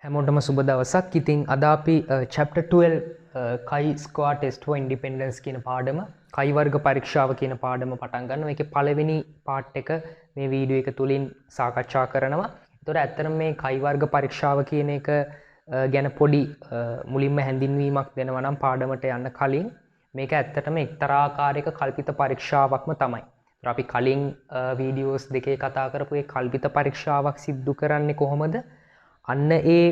හැමෝටම සුබ දවසක්. ඉතින් අද අපි chapter 12 chi square test for independence කියන පාඩම chi වර්ග පරීක්ෂාව කියන පාඩම පටන් ගන්නවා. ඒකේ පළවෙනි part එක මේ වීඩියෝ එක තුලින් සාකච්ඡා කරනවා. ඒතකොට ඇත්තටම මේ chi වර්ග පරීක්ෂාව කියන එක ගැන පොඩි මුලින්ම හැඳින්වීමක් දෙනවා නම් පාඩමට යන්න කලින් මේක ඇත්තටම එක්තරා ආකාරයක කල්පිත පරීක්ෂාවක්ම තමයි. අපි කලින් වීඩියෝස් දෙකේ කතා කරපු ඒ කල්පිත පරීක්ෂාවක් සිදු කරන්නේ කොහොමද? අන්න ඒ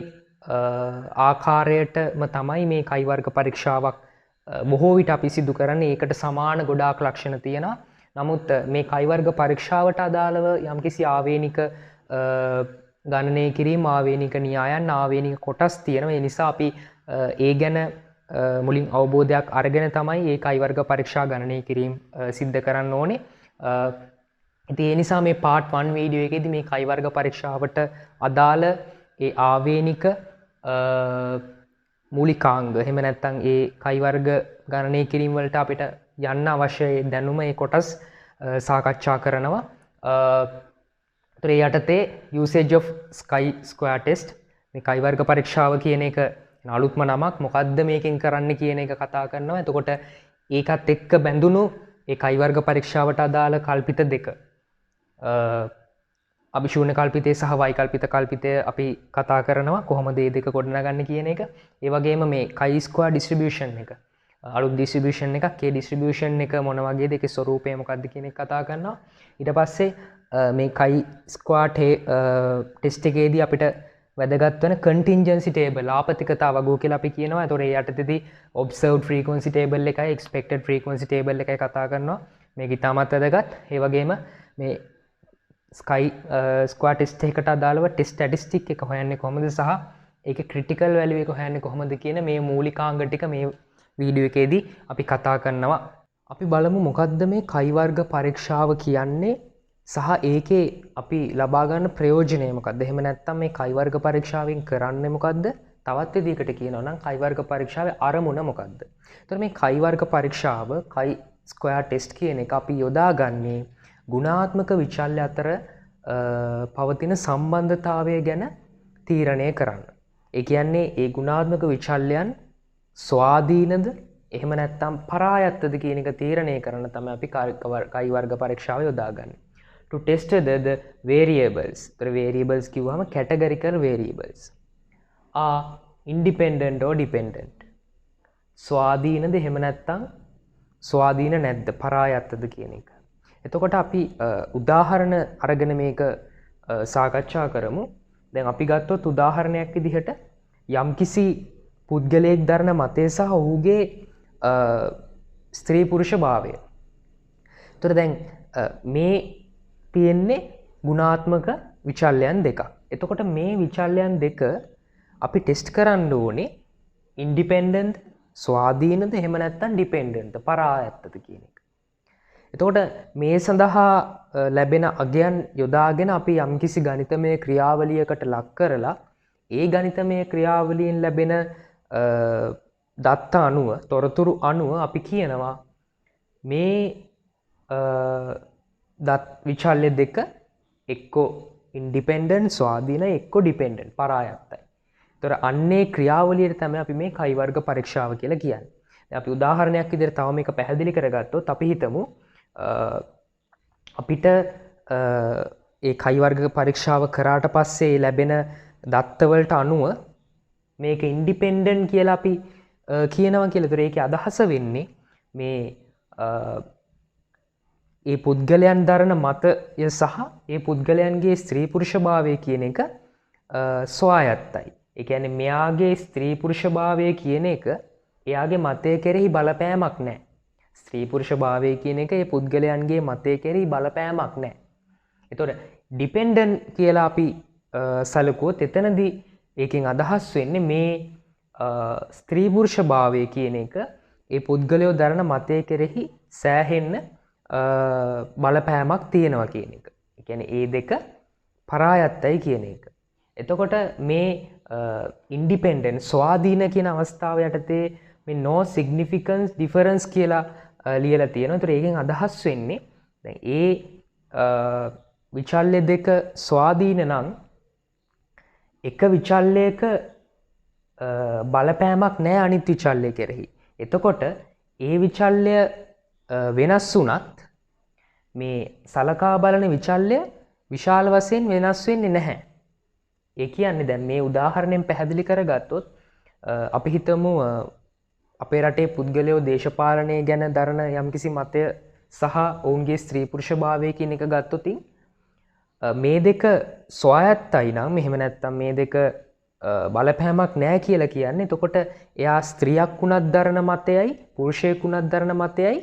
ආකාරයටම තමයි මේ chi වර්ග පරීක්ෂාවක් බොහෝ විට අපි සිදු කරන්නේ. ඒකට සමාන ගොඩාක් ලක්ෂණ තියෙනවා. නමුත් මේ chi වර්ග පරීක්ෂාවට අදාළව යම්කිසි ආවේනික ගණනය කිරීම, ආවේනික න්‍යායන්, ආවේනික කොටස් තියෙනවා. ඒ නිසා අපි ඒ ගැන මුලින් අවබෝධයක් අරගෙන තමයි මේ chi වර්ග පරීක්ෂා ගණනය කිරීම සිද්ධ කරන්න ඕනේ. ඉතින් ඒ නිසා මේ part 1 වීඩියෝ එකේදී මේ chi වර්ග පරීක්ෂාවට අදාළ ඒ ආවේනික මූලිකාංග එහෙම නැත්නම් ඒ chi වර්ග ගණනය කිරීම වලට අපිට යන්න අවශ්‍ය දැනුම ඒ කොටස් සාකච්ඡා කරනවා. ඒ යටතේ usage of chi square test මේ chi වර්ග පරීක්ෂාව කියන එක අලුත්ම නමක්. මොකද්ද මේකෙන් කරන්න කියන එක කතා කරනවා. එතකොට ඒකත් එක්ක බැඳුණු ඒ chi වර්ග පරීක්ෂාවට අදාළ කල්පිත දෙක අභිශූන්‍ය කල්පිතය සහ වෛකල්පිත කල්පිතය අපි කතා කරනවා කොහොමද මේ දෙක ගොඩනගන්නේ කියන එක. ඒ වගේම මේ chi square distribution එක අලුත් distribution එකක්. ඒ distribution එක මොන වගේද, ඒකේ ස්වරූපය මොකක්ද කියන එක කතා කරනවා. ඊට පස්සේ මේ chi square test එකේදී අපිට වැදගත් වෙන contingency table ආපතිකතා වගුව කියලා අපි කියනවා. ඒතකොට ඒ යටතේදී observed frequency table එකයි expected frequency table එකයි කතා කරනවා. මේක ඉතාමත් වැදගත්. ඒ වගේම මේ chi square test එකකට අදාළව test statistic එක හොයන්නේ කොහොමද සහ ඒකේ critical value එක හොයන්නේ කොහොමද කියන මේ මූලිකාංග ටික මේ වීඩියෝ එකේදී අපි කතා කරනවා. අපි බලමු මොකද්ද මේ chi වර්ග පරීක්ෂාව කියන්නේ සහ ඒකේ අපි ලබා ගන්න ප්‍රයෝජනය මොකද්ද? එහෙම නැත්නම් මේ chi වර්ග පරීක්ෂාවෙන් කරන්නේ මොකද්ද? තවත් විදිහකට කියනවා නම් chi වර්ග පරීක්ෂාවේ අරමුණ මොකද්ද? එතකොට මේ chi වර්ග පරීක්ෂාව chi square test කියන එක අපි යොදාගන්නේ ගුණාත්මක විචල්‍ය අතර පවතින සම්බන්ධතාවය ගැන තීරණය කරන්න. ඒ කියන්නේ ඒ ගුණාත්මක විචල්‍යයන් ස්වාධීනද එහෙම නැත්නම් පරායත්තද කියන එක තීරණය කරන්න තමයි අපි chi වර්ග පරීක්ෂාව යොදාගන්නේ. To test whether the variables, the variables කිව්වම categorical variables are independent or dependent. ස්වාධීනද එහෙම නැත්නම් ස්වාධීන නැද්ද, පරායත්තද කියන එක. එතකොට අපි උදාහරණ අරගෙන මේක සාකච්ඡා කරමු. දැන් අපි ගත්තොත් උදාහරණයක් විදිහට යම්කිසි පුද්ගලයෙක් දරන මතය සහ ඔහුගේ ස්ත්‍රී පුරුෂ භාවය. එතකොට දැන් මේ තියෙන්නේ ගුණාත්මක විචල්‍යයන් දෙකක්. එතකොට මේ විචල්‍යයන් දෙක අපි ටෙස්ට් කරන්න ඕනේ ඉන්ඩිපෙන්ඩන්ට්, ස්වාධීනද එහෙම නැත්නම් ඩිපෙන්ඩන්ට්, පරායත්තද කියන එක. එතකොට මේ සඳහා ලැබෙන අගයන් යොදාගෙන අපි යම්කිසි ගණිතමය ක්‍රියාවලියකට ලක් කරලා ඒ ගණිතමය ක්‍රියාවලියෙන් ලැබෙන දත්ත අනුව, තොරතුරු අනුව අපි කියනවා මේ විචල්‍ය දෙක එක්කෝ ඉන්ඩිපෙන්ඩන්ට්, ස්වාධීන, එක්කෝ ඩිපෙන්ඩන්ට්, පරායත්තයි. එතකොට අන්නේ ක්‍රියාවලියට තමයි අපි මේ chi වර්ග පරීක්ෂාව කියලා කියන්නේ. දැන් අපි උදාහරණයක් විදිහට තව මේක පැහැදිලි කරගත්තොත් අපි හිතමු අපිට ඒ chi වර්ග පරීක්ෂාව කරාට පස්සේ ලැබෙන දත්තවලට අනුව මේක ඉන්ඩිපෙන්ඩන්ට් කියලා අපි කියනවා කියලා. ඒතර ඒකේ අදහස වෙන්නේ මේ ඒ පුද්ගලයන් දරන මතය සහ ඒ පුද්ගලයන්ගේ ස්ත්‍රී පුරුෂ භාවය කියන එක ස්වායත්තයි. ඒ කියන්නේ මෙයාගේ ස්ත්‍රී පුරුෂ භාවය කියන එක එයාගේ මතය කෙරෙහි බලපෑමක් නැහැ. ස්ත්‍රී පුරුෂ භාවය කියන එක ඒ පුද්ගලයන්ගේ මතය කෙරෙහි බලපෑමක් නැහැ. ඒතකොට ඩිපෙන්ඩන්ට් කියලා අපි සැලකුවොත් එතනදී ඒකෙන් අදහස් වෙන්නේ මේ ස්ත්‍රී පුරුෂ භාවය කියන එක ඒ පුද්ගලයෝ දරන මතය කෙරෙහි සෑහෙන්න බලපෑමක් තියෙනවා කියන එක. ඒ කියන්නේ ඒ දෙක පරායත්තයි කියන එක. එතකොට මේ ඉන්ඩිපෙන්ඩන්ට්, ස්වාධීන කියන අවස්ථාව යටතේ මේ no significance difference කියලා ලියලා තියෙනවා. ඒතර ඒකෙන් අදහස් වෙන්නේ දැන් ඒ විචල්‍ය දෙක ස්වාධීන නම් එක විචල්‍යයක බලපෑමක් නෑ අනිත් විචල්‍යය කෙරෙහි. එතකොට ඒ විචල්‍ය වෙනස් වුණත් මේ සලකා බලන විචල්‍ය විශාල වශයෙන් වෙනස් වෙන්නේ නැහැ. ඒ කියන්නේ දැන් මේ උදාහරණයෙන් පැහැදිලි කරගත්තොත් අපි හිතමු අපේ රටේ පුද්ගලයෝ දේශපාලනය ගැන දරන යම්කිසි මතය සහ ඔවුන්ගේ ස්ත්‍රී පුරුෂභාවය කියන එක ගත්තොතින් මේ දෙක ස්වායත්තයි නම් එහෙම නැත්නම් මේ දෙක බලපෑමක් නෑ කියලා කියන්නේ. එතකොට එයා ස්ත්‍රියක් වුණත් දරන මතයයි පුරුෂයෙක් වුණත් දරන මතයයි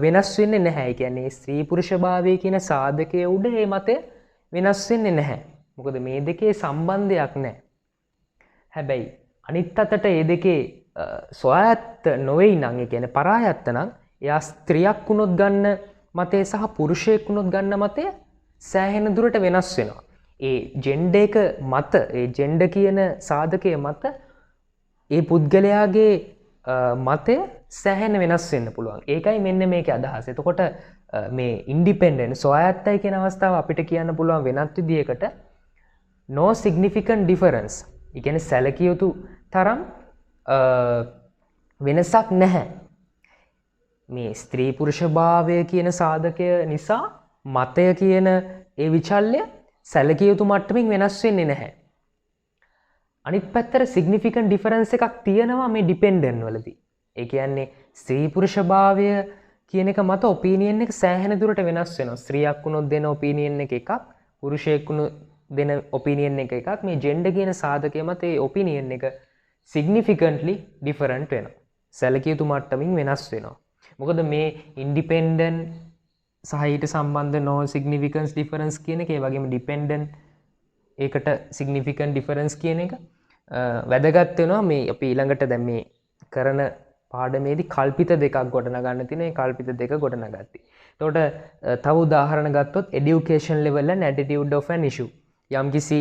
වෙනස් වෙන්නේ නැහැ. ඒ කියන්නේ ස්ත්‍රී පුරුෂභාවය කියන සාධකයේ උඩ මේ මතය වෙනස් වෙන්නේ නැහැ. මොකද මේ දෙකේ සම්බන්ධයක් නැහැ. හැබැයි අනිත් අතට මේ දෙකේ ස්වායත්ත නොවේ නම් ඒ කියන්නේ පරායත්ත නම් එයා ස්ත්‍රියක් වුණොත් ගන්න මතය සහ පුරුෂයෙක් වුණොත් ගන්න මතය සෑහෙන දුරට වෙනස් වෙනවා. ඒ ජෙන්ඩර් එක මත ඒ ජෙන්ඩර් කියන සාධකයේ මත ඒ පුද්ගලයාගේ මතය සෑහෙන වෙනස් වෙන්න පුළුවන්. ඒකයි මෙන්න මේකේ අදහස. එතකොට මේ ඉන්ඩිපෙන්ඩන්ට් ස්වායත්තයි කියන අවස්ථාව අපිට කියන්න පුළුවන් වෙනත් විදිහකට no significant difference. ඒ කියන්නේ සැලකිය යුතු තරම් වෙනසක් නැහැ. මේ ස්ත්‍රී පුරුෂ භාවය කියන සාධකය නිසා මතය කියන ඒ විචල්‍ය සැලකිය යුතු මට්ටමින් වෙනස් වෙන්නේ නැහැ. අනිත් පැත්තට significant difference එකක් තියෙනවා මේ dependent වලදී. ඒ කියන්නේ ස්ත්‍රී පුරුෂ භාවය කියන එක මත ඔපිනියන් එක සෑහෙන දුරට වෙනස් වෙනවා. ස්ත්‍රියක් වුණොත් දෙන ඔපිනියන් එක එකක්, පුරුෂයෙක් වුණොත් දෙන ඔපිනියන් එක එකක්. මේ ජෙන්ඩර් කියන සාධකය මත ඒ ඔපිනියන් එක significantly different වෙනවා. සැලකිය යුතු මට්ටමින් වෙනස් වෙනවා. මොකද මේ independent සහ ඊට සම්බන්ධ no significance difference කියන එක, ඒ වගේම dependent ඒකට significant difference කියන එක වැදගත් වෙනවා. මේ අපි ඊළඟට දැන් මේ කරන පාඩමේදී කල්පිත දෙකක් ගොඩනගන්න තියෙන. ඒ කල්පිත දෙක ගොඩනගatti. එතකොට තව උදාහරණ ගත්තොත් education level and attitude of an issue. යම්කිසි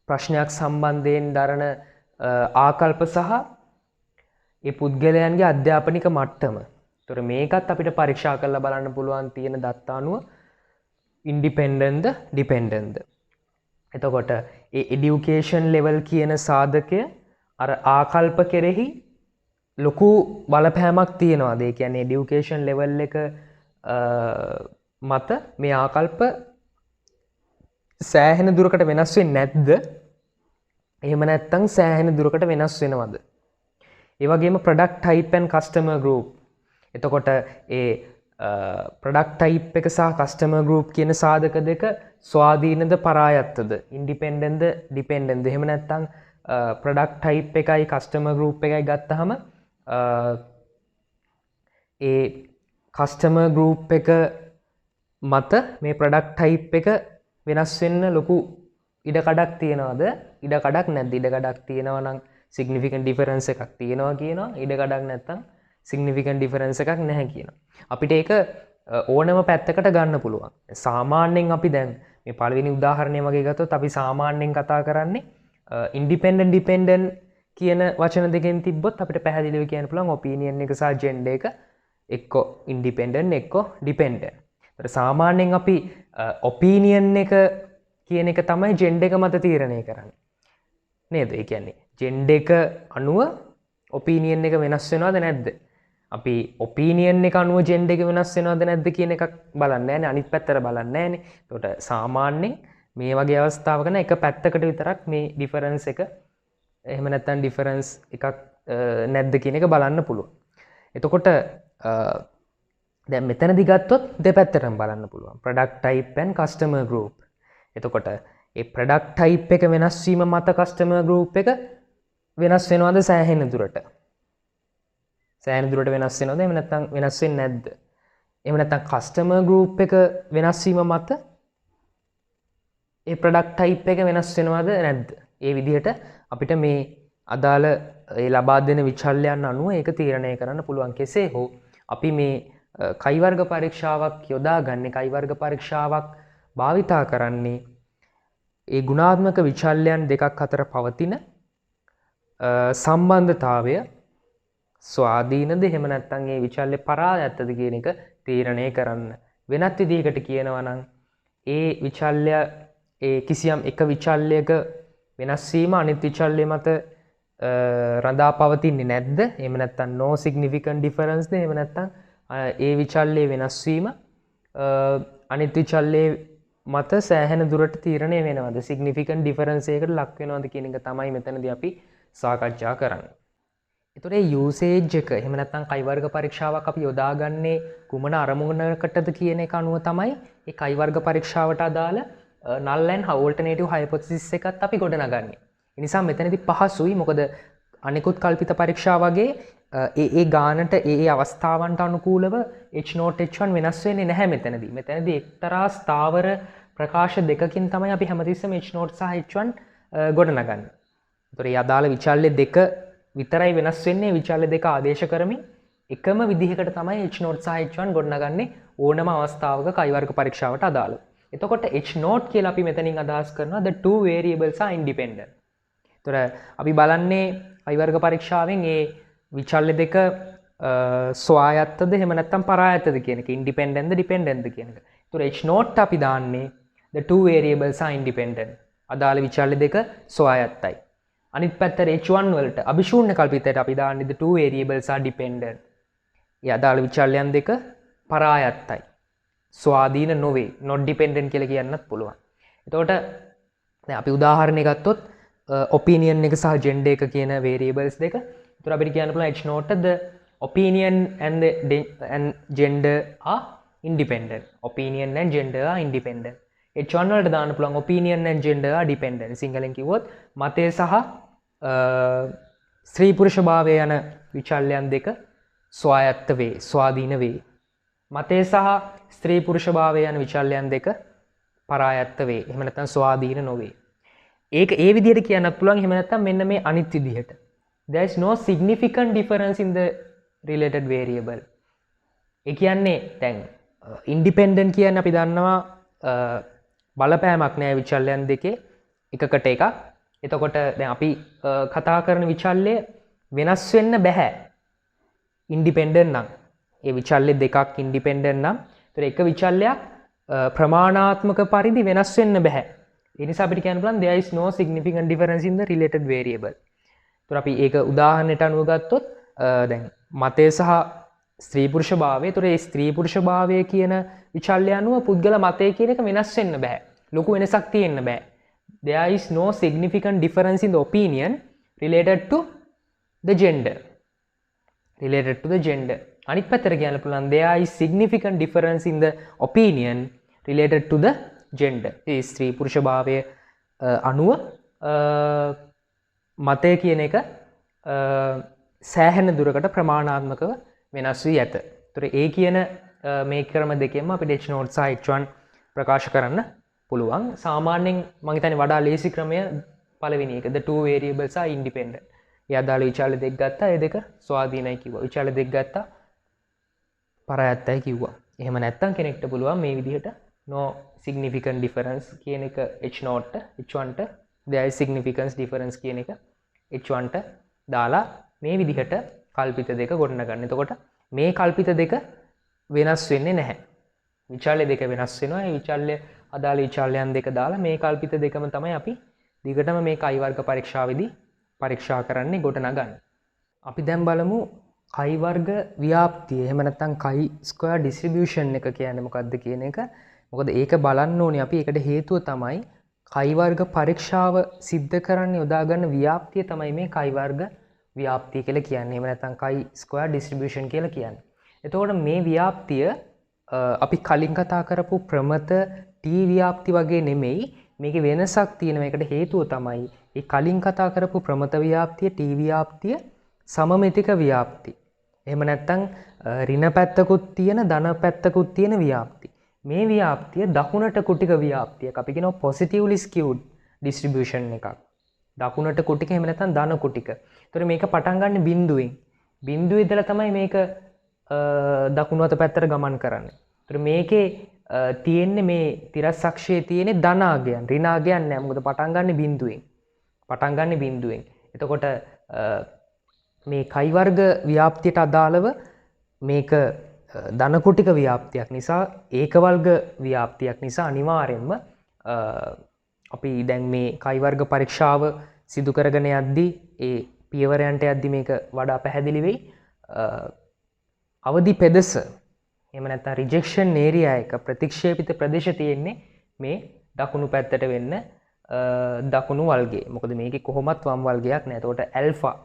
ප්‍රශ්නයක් සම්බන්ධයෙන් දරන ආකල්ප සහ ඒ පුද්ගලයන්ගේ අධ්‍යාපනික මට්ටම. ඒතර මේකත් අපිට පරීක්ෂා කරලා බලන්න පුළුවන් තියෙන දත්ත අනුව ඉන්ඩිපෙන්ඩන්ට්ද ඩිපෙන්ඩන්ට්ද. එතකොට ඒ এডুকেෂන් ලෙවල් කියන සාධකය අර ආකල්ප කෙරෙහි ලොකු බලපෑමක් තියෙනවාද? ඒ කියන්නේ এডুকেෂන් ලෙවල් එක මත මේ ආකල්ප සෑහෙන දුරකට වෙනස් වෙන්නේ නැද්ද? එහෙම නැත්නම් සෑහෙන දුරකට වෙනස් වෙනවද? ඒ වගේම product type and customer group. එතකොට ඒ product type එක සහ customer group කියන සාධක දෙක ස්වාධීනද පරායත්තද? independentද dependentද? එහෙම නැත්නම් product type එකයි customer group එකයි ගත්තාම ඒ customer group එක මත මේ product type එක වෙනස් වෙන්න ලොකු ඉඩකඩක් තියෙනවද? ඉඩකඩක් නැද්ද? ඉඩකඩක් තියෙනවා නම් significant difference එකක් තියෙනවා කියනවා. ඉඩකඩක් නැත්නම් significant difference එකක් නැහැ කියනවා. අපිට ඒක ඕනම පැත්තකට ගන්න පුළුවන්. සාමාන්‍යයෙන් අපි දැන් මේ පළවෙනි උදාහරණය වගේ ගත්තොත් අපි සාමාන්‍යයෙන් කතා කරන්නේ independent dependent කියන වචන දෙකෙන් තිබ්බොත් අපිට පැහැදිලිව කියන්න පුළුවන් opinion එක සහ gender එක එක්ක independent එක්ක dependent. ඒතර සාමාන්‍යයෙන් අපි opinion එක කියන එක තමයි gender එක මත තීරණය කරන්නේ. නේද? ඒ කියන්නේ gender එක අනුව opinion එක වෙනස් වෙනවද නැද්ද? අපි opinion එක අනුව gender එක වෙනස් වෙනවද නැද්ද කියන එකක් බලන්නේ නැහැනේ. අනිත් පැත්තට බලන්නේ නැහැනේ. ඒකට සාමාන්‍යයෙන් මේ වගේ අවස්ථාවක නම් එක පැත්තකට විතරක් මේ difference එක එහෙම නැත්නම් difference එකක් නැද්ද කියන එක බලන්න පුළුවන්. එතකොට දැන් මෙතනදි ගත්තොත් දෙපැත්තටම බලන්න පුළුවන්. product type and customer group. එතකොට ඒ product type එක වෙනස් වීම මත customer group එක වෙනස් වෙනවද සෑහෙන දුරට? සෑහෙන දුරට වෙනස් වෙනවද? එහෙම නැත්නම් වෙනස් වෙන්නේ නැද්ද? එහෙම නැත්නම් customer group එක වෙනස් වීම මත ඒ product type එක වෙනස් වෙනවද නැද්ද? ඒ විදිහට අපිට මේ අදාළ ඒ ලබා දෙන විචල්‍යයන් අනුව ඒක තීරණය කරන්න පුළුවන්. කෙසේ හෝ අපි මේ කයි වර්ග පරීක්ෂාවක් යොදාගන්නේ, කයි වර්ග පරීක්ෂාවක් භාවිතා කරන්නේ ඒ ගුණාත්මක විචල්‍යයන් දෙකක් අතර පවතින සම්බන්ධතාවය ස්වාධීනද එහෙම නැත්නම් ඒ විචල්‍ය පරායත්තද කියන එක තීරණය කරන්න. වෙනත් විදිහකට කියනවා නම් ඒ විචල්‍ය ඒ කිසියම් එක විචල්යක වෙනස්වීම අනිත් විචල්ය මත රඳා පවතින්නේ නැද්ද? එහෙම නැත්නම් no significant difference ද? එහෙම නැත්නම් ඒ විචල්යේ වෙනස්වීම අනිත් විචල්යේ මත සෑහෙන දුරට තීරණය වෙනවද? significant difference එකකට ලක් වෙනවද කියන එක තමයි මෙතනදී අපි සාකච්ඡා කරන්නේ. එතකොට මේ usage එක එහෙම නැත්නම් කයි වර්ග පරීක්ෂාවක් අපි යොදාගන්නේ කුමන අරමුණකටද කියන එක අනුව තමයි මේ කයි වර්ග පරීක්ෂාවට අදාළ null and alternative hypothesis එකත් අපි ගොඩනගන්නේ. ඒ නිසා මෙතනදී පහසුයි මොකද අනිකුත් කල්පිත පරීක්ෂා වගේ ඒ ගානට ඒ අවස්ථාවන්ට අනුකූලව H0 H1 වෙනස් වෙන්නේ නැහැ මෙතනදී. මෙතනදී එක්තරා ස්ථාවර ප්‍රකාශ දෙකකින් තමයි අපි හැමතිස්සෙම H0 සහ H1 ගොඩනගන්නේ. ඒතොර මේ අදාළ විචල්්‍ය දෙක විතරයි වෙනස් වෙන්නේ. විචල්්‍ය දෙක ආදේශ කරමින් එකම විදිහකට තමයි H0 සහ H1 ගොඩනගන්නේ ඕනම අවස්ථාවක කයි වර්ග පරීක්ෂාවට අදාළව. එතකොට H0 කියලා අපි මෙතනින් අදහස් කරනවා the two variables are independent. ඒතොර අපි බලන්නේ කයි වර්ග පරීක්ෂාවෙන් මේ විචල්්‍ය දෙක ස්වායත්තද එහෙම නැත්නම් පරායත්තද කියන එක, ඉන්ඩිපෙන්ඩන්ට්ද ඩිපෙන්ඩන්ට්ද කියන එක. ඒතොර H0 අපි දාන්නේ the two variables are independent. අදාළ විචල්්‍ය දෙක ස්වායත්තයි. අනිත් පැත්තට H1 වලට අභිශූන්‍ය කල්පිතයට අපි දාන්නේ the two variables are dependent. ඒ අදාළ විචල්්‍යයන් දෙක පරායත්තයි. ස්වාධීන නොවේ, not dependent කියලා කියන්නත් පුළුවන්. එතකොට දැන් අපි උදාහරණයක් ගත්තොත් opinion එක සහ gender එක කියන variables දෙක. ඒතර අපිට කියන්න පුළුවන් H0 the opinion and gender are independent. Opinion and gender are independent. H1 වලට දාන්න පුළුවන් opinion and gender are dependent. සිංහලෙන් කිව්වොත් මතය සහ ස්ත්‍රී පුරුෂ භාවය යන විචල්යන් දෙක ස්වායත්ත වේ, ස්වාධීන වේ. මතය සහ ස්ත්‍රී පුරුෂ භාවය යන විචල්යන් දෙක පරායත්ත වේ. එහෙම නැත්නම් ස්වාධීන නොවේ. ඒක ඒ විදිහට කියන්නත් පුළුවන්. එහෙම නැත්නම් මෙන්න මේ අනිත් විදිහට. There is no significant difference in the related variable. ඒ කියන්නේ දැන් independent කියන්නේ අපි දන්නවා බලපෑමක් නෑ විචල්යන් දෙකේ එකකට එකක්. එතකොට දැන් අපි කතා කරන විචල්්‍ය වෙනස් වෙන්න බෑ ඉන්ඩිපෙන්ඩන්ට් නම්. ඒ විචල්්‍ය දෙකක් ඉන්ඩිපෙන්ඩන්ට් නම් ඒතර එක විචල්්‍යයක් ප්‍රමාණාත්මක පරිදි වෙනස් වෙන්න බෑ. ඒ නිසා අපිට කියන්න පුළුවන් there is no significant difference in the related variable. ඒතර අපි ඒක උදාහරණයට අනුව ගත්තොත් දැන් මතය සහ ස්ත්‍රී පුරුෂ භාවය. ඒතර ඒ ස්ත්‍රී පුරුෂ භාවය කියන විචල්්‍ය අනුව පුද්ගල මතය කියන එක වෙනස් වෙන්න බෑ. ලොකු වෙනසක් තියෙන්න බෑ. There is no significant difference in the opinion related to the gender. Related to the gender. අනිත් පැත්තට කියන්න පුළුවන් there is significant difference in the opinion related to the gender. ඒ ස්ත්‍රී පුරුෂ භාවය අනුව මතය කියන එක සෑහෙන දුරකට ප්‍රමාණාත්මකව වෙනස් වී ඇත. ඒතර ඒ කියන මේ ක්‍රම දෙකෙන්ම අපිට H0 සහ H1 ප්‍රකාශ කරන්න පුළුවන්. සාමාන්‍යයෙන් මම හිතන්නේ වඩා ලේසි ක්‍රමය පළවෙනි එක. the two variables are independent. ඒ අදාළ විචල්්‍ය දෙක ගත්තා, ඒ දෙක ස්වාධීනයි කිව්වා. විචල්්‍ය දෙක ගත්තා, පරායත්තයි කිව්වා. එහෙම නැත්නම් කෙනෙක්ට පුළුවන් මේ විදිහට no significant difference කියන එක H0 ට, H1 ට there is significance difference කියන එක H1 ට දාලා මේ විදිහට කල්පිත දෙක ගොඩනගන්න. එතකොට මේ කල්පිත දෙක වෙනස් වෙන්නේ නැහැ. විචල්්‍ය දෙක වෙනස් වෙනවා. ඒ විචල්්‍ය අදාළ විචල්්‍යයන් දෙක දාලා මේ කල්පිත දෙකම තමයි අපි දිගටම මේ කයි වර්ග පරීක්ෂාවේදී පරීක්ෂා කරන්නේ ගොඩනගන්නේ. අපි දැන් බලමු කයි වර්ග ව්‍යාප්තිය. එහෙම නැත්නම් කයි ස්ක්වයර් ඩිස්ට්‍රිබියුෂන් එක කියන්නේ මොකක්ද කියන එක. මොකද ඒක බලන්න ඕනේ අපි. ඒකට හේතුව තමයි කයි වර්ග පරීක්ෂාව සිද්ධ කරන්න යොදා ගන්න ව්‍යාප්තිය තමයි මේ කයි වර්ග ව්‍යාප්තිය කියලා කියන්නේ. එහෙම නැත්නම් කයි ස්ක්වයර් ඩිස්ට්‍රිබියුෂන් කියලා කියන්නේ. එතකොට මේ ව්‍යාප්තිය අපි කලින් කතා කරපු ප්‍රමත T ව්‍යාප්ති වගේ නෙමෙයි. මේකේ වෙනසක් තියෙනවා. ඒකට හේතුව තමයි මේ කලින් කතා කරපු ප්‍රමත ව්‍යාප්තිය T ව්‍යාප්තිය සමමිතික ව්‍යාප්ති. එහෙම නැත්නම් ඍණ පැත්තකුත් තියෙන ධන පැත්තකුත් තියෙන ව්‍යාප්ති. මේ ව්‍යාප්තිය දකුණට කුටික ව්‍යාප්තියක්. අපි කියනවා positively skewed distribution එකක්. දකුණට කුටික එහෙම නැත්නම් ධන කුටික. ඒතර මේක පටන් ගන්න බිඳුවෙන්. බිඳුවේ ඉඳලා තමයි මේක දකුණු අත පැත්තට ගමන් කරන්නේ. ඒතර මේකේ තියෙන්නේ මේ තිරස් අක්ෂයේ තියෙන්නේ ධනාගයන්. ඍණාගයන් නෑ. මොකද පටන් ගන්න බිඳුවෙන්. පටන් ගන්න බිඳුවෙන්. එතකොට මේ කයි වර්ග ව්‍යාප්තියට අදාළව මේක ධන කුටික ව්‍යාප්තියක් නිසා, ඒක වර්ග ව්‍යාප්තියක් නිසා අනිවාර්යෙන්ම අපි දැන් මේ කයි වර්ග පරීක්ෂාව සිදු කරගෙන යද්දී ඒ පියවරයන්ට යද්දී මේක වඩා පැහැදිලි වෙයි. අවදි පෙදෙස එහෙම නැත්නම් රිජෙක්ෂන් ඒරියා එක ප්‍රතික්ෂේපිත ප්‍රදේශ තියෙන්නේ මේ දකුණු පැත්තට වෙන්න දකුණු වල්ගේ. මොකද මේකේ කොහොමත් වම් වල්ගයක් නෑ. එතකොට ඇල්ෆා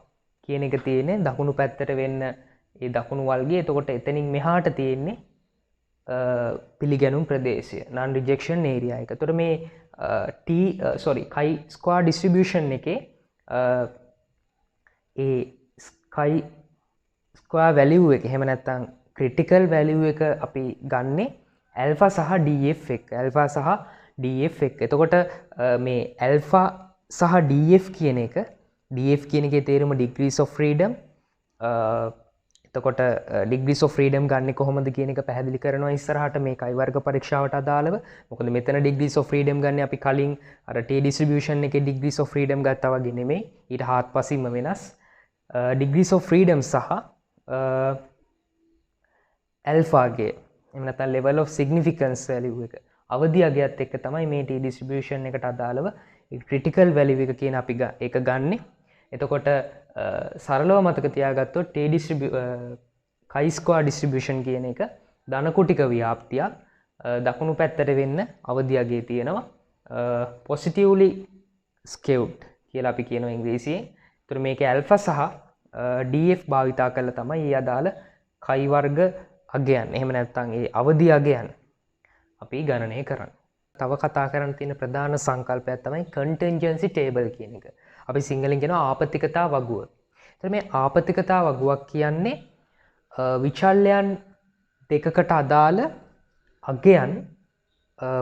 කියන එක තියෙන්නේ දකුණු පැත්තට වෙන්න ඒ දකුණු වල්ගේ. එතකොට එතනින් මෙහාට තියෙන්නේ පිළිගැනුම් ප්‍රදේශය non rejection area එක. එතකොට මේ chi square distribution එකේ ඒ chi square value එක එහෙම නැත්නම් critical value එක අපි ගන්නේ alpha සහ df එක. alpha සහ df එක. එතකොට මේ alpha සහ df කියන එක df කියන එකේ තේරුම degrees of freedom. එතකොට degrees of freedom ගන්න කොහොමද කියන එක පැහැදිලි කරනවා ඉස්සරහට මේ කයි වර්ග පරීක්ෂාවට අදාළව. මොකද මෙතන degrees of freedom ගන්න අපි කලින් අර t distribution එකේ degrees of freedom ගත්තා වගේ නෙමෙයි. ඊට හාත්පසින්ම වෙනස්. degrees of freedom සහ alpha ගේ එහෙම නැත්නම් level of significance value එක අවදි අගයත් එක්ක තමයි මේ t distribution එකට අදාළව critical value එක කියන අපි ඒක ගන්නෙ. එතකොට සරලව මතක තියාගත්තොත් chi square distribution කියන එක ධන කුටික ව්‍යාප්තියක් දකුණු පැත්තට වෙන්න අවදි අගය තියෙනවා positively skewed කියලා අපි කියනවා ඉංග්‍රීසියෙන්. ඒතර මේකේ alpha සහ df භාවිතා කරලා තමයි ඊ අදාළ chi වර්ග අගයන් එහෙම නැත්නම් ඒ අවදි අගයන් අපි ගණනය කරන්නේ. තව කතා කරන්න තියෙන ප්‍රධාන සංකල්පයක් තමයි contingency table කියන එක. අපි සිංහලෙන් කියනවා ආපතිකතා වගුව. එතකොට මේ ආපතිකතා වගුවක් කියන්නේ විචල්යන් දෙකකට අදාළ අගයන්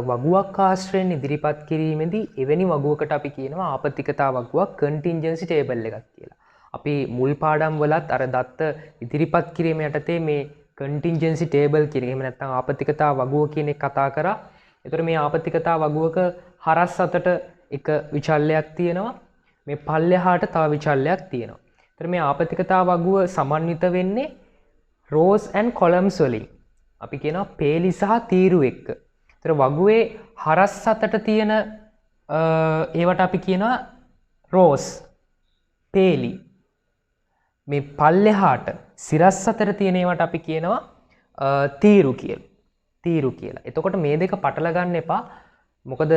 වගුවක් ආශ්‍රයෙන් ඉදිරිපත් කිරීමේදී එවැනි වගුවකට අපි කියනවා ආපතිකතා වගුවක් contingency table එකක් කියලා. අපි මුල් පාඩම් වලත් අර දත්ත ඉදිරිපත් කිරීම යටතේ මේ contingency table කියන එක එහෙම නැත්නම් ආපතිකතා වගුව කියන එක කතා කරා. එතකොට මේ ආපතිකතා වගුවක හරස් අතට එක විචල්‍යයක් තියෙනවා. මේ පල්ලෙහාට තව විචල්‍යයක් තියෙනවා. එතකොට මේ ආපතිකතා වගුව සමන්විත වෙන්නේ rows and columns වලින්. අපි කියනවා පේලි සහ තීරු එක්ක. එතකොට වගුවේ හරස් අතට තියෙන ඒවට අපි කියනවා rows පේලි. මේ පල්ලෙහාට සිරස් අතර තියෙන ඒවට අපි කියනවා තීරු කියලා. තීරු කියලා. එතකොට මේ දෙක පටල ගන්න එපා. මොකද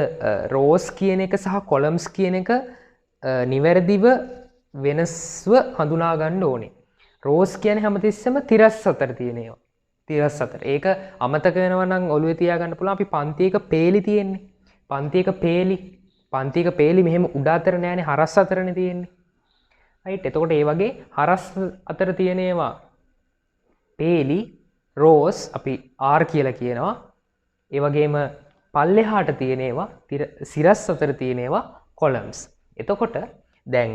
rows කියන එක සහ columns කියන එක නිවැරදිව වෙනස්ව හඳුනා ගන්න ඕනේ. rows කියන්නේ හැමතිස්සෙම තිරස් අතර තියෙන ඒවා. තිරස් අතර. ඒක අමතක වෙනවා නම් ඔළුවේ තියාගන්න පුළුවන්. අපි පන්තියක පේලි තියෙන්නේ. පන්තියක පේලි මෙහෙම උඩ අතර නෑනේ හරස් අතරනේ තියෙන්නේ. right. එතකොට ඒ වගේ හරස් අතර තියෙන ඒවා පේලි rows අපි R කියලා කියනවා. ඒ වගේම පල්ලෙහාට තියෙන ඒවා සිරස් අතර තියෙන ඒවා columns. එතකොට දැන්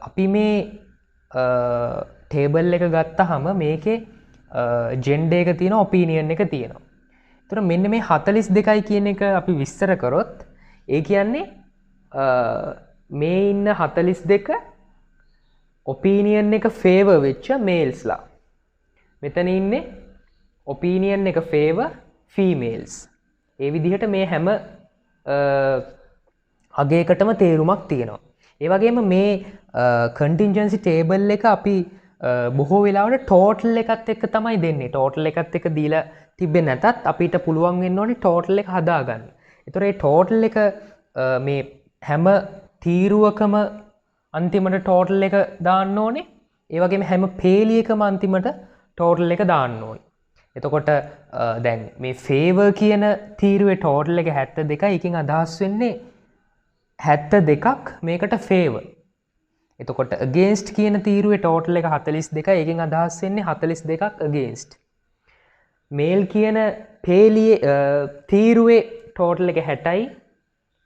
අපි මේ ටේබල් එක ගත්තාම මේකේ ජෙන්ඩර් එක තියෙනවා ඔපිනියන් එක තියෙනවා. එතකොට මෙන්න මේ 42යි කියන එක අපි විස්තර කරොත් ඒ කියන්නේ මේ ඉන්න 42 ඔපිනියන් එක ෆේවර් වෙච්ච මේල්ස්ලා. මෙතන ඉන්නේ ඔපිනියන් එක ෆේවර් ෆීමේල්ස්. ඒ විදිහට මේ හැම අගයකටම තේරුමක් තියෙනවා. ඒ වගේම මේ contingency table එක අපි බොහෝ වෙලාවට total එකත් එක්ක තමයි දෙන්නේ. total එකත් එක්ක දීලා තිබෙන්නේ නැතත් අපිට පුළුවන් වෙන්න ඕනේ total එක හදාගන්න. ඒතර ඒ total එක මේ හැම තීරුවකම අන්තිමට total එක දාන්න ඕනේ. ඒ වගේම හැම පේලියකම අන්තිමට total එක දාන්න ඕනේ. එතකොට දැන් මේ favor කියන තීරුවේ total එක 72යි. එකකින් අදහස් වෙන්නේ 72ක් මේකට favor. එතකොට against කියන තීරුවේ total එක 42යි. එකකින් අදහස් වෙන්නේ 42ක් against. male කියන පේලියේ තීරුවේ total එක 60යි.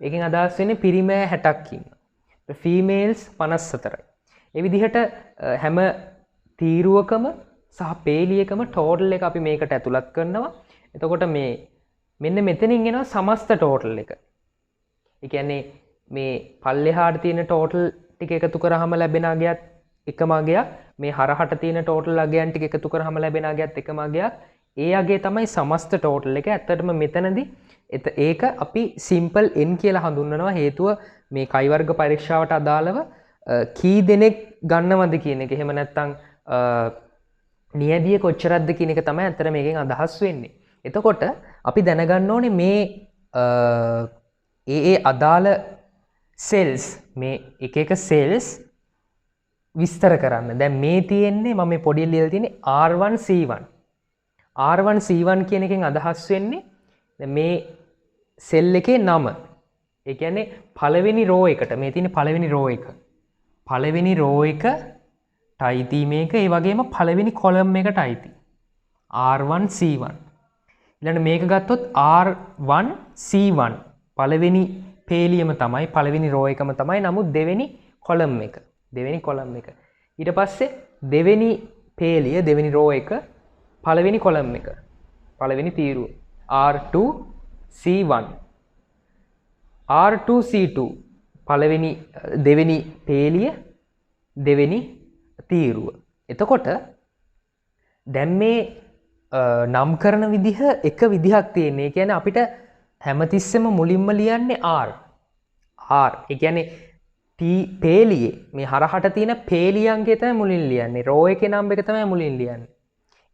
එකකින් අදහස් වෙන්නේ පිරිමෑ 60ක් ඉන්නවා. females 54යි. ඒ විදිහට හැම තීරුවකම සහ පේලියකම total එක අපි මේකට ඇතුළත් කරනවා. එතකොට මේ මෙන්න මෙතනින් එනවා සමස්ත total එක. ඒ කියන්නේ මේ පල්ලෙහාට තියෙන total ටික එකතු කරාම ලැබෙන අගයත් එකම අගයක්. මේ හරහට තියෙන total අගයන් ටික එකතු කරාම ලැබෙන අගයත් එකම අගයක්. ඒ අගය තමයි සමස්ත total එක. ඇත්තටම මෙතනදී ඒක අපි සිම්පල් n කියලා හඳුන්වනවා හේතුව මේ කයි වර්ග පරීක්ෂාවට අදාළව කී දෙනෙක් ගන්නවද කියන එක. එහෙම නැත්නම් නියැදිය කොච්චරක්ද කියන එක තමයි අතර මේකෙන් අදහස් වෙන්නේ. එතකොට අපි දැනගන්න ඕනේ මේ ඒ අදාළ සෙල්ස් මේ එක සෙල්ස් විස්තර කරන්න. දැන් මේ තියෙන්නේ මම මේ පොඩි ලියලා තියෙන්නේ R1C1. R1C1 කියන එකෙන් අදහස් වෙන්නේ දැන් මේ සෙල් එකේ නම. ඒ කියන්නේ පළවෙනි රෝ එකට මේ තියෙන පළවෙනි රෝ එක. පළවෙනි රෝ එක ටයිති මේක ඒ වගේම පළවෙනි කොලම් එකට අයිති. R1C1. ඊළඟ මේක ගත්තොත් R1C1 පළවෙනි පේලියම තමයි පළවෙනි රෝ එකම තමයි. නමුත් දෙවෙනි කොලම් එක. ඊට පස්සේ දෙවෙනි පේලිය දෙවෙනි රෝ එක පළවෙනි කොලම් එක. පළවෙනි තීරුව R2C1. R2C2 පළවෙනි දෙවෙනි පේලිය දෙවෙනි තීරුව. එතකොට දැන් මේ නම් කරන විදිහ එක විදිහක් තියෙන්නේ. ඒ කියන්නේ අපිට හැමතිස්සෙම මුලින්ම ලියන්නේ R. ඒ කියන්නේ පේලියේ මේ හරහට තියෙන පේලියන්ගේ තමයි මුලින් ලියන්නේ. රෝ එකේ නම් එක තමයි මුලින් ලියන්නේ.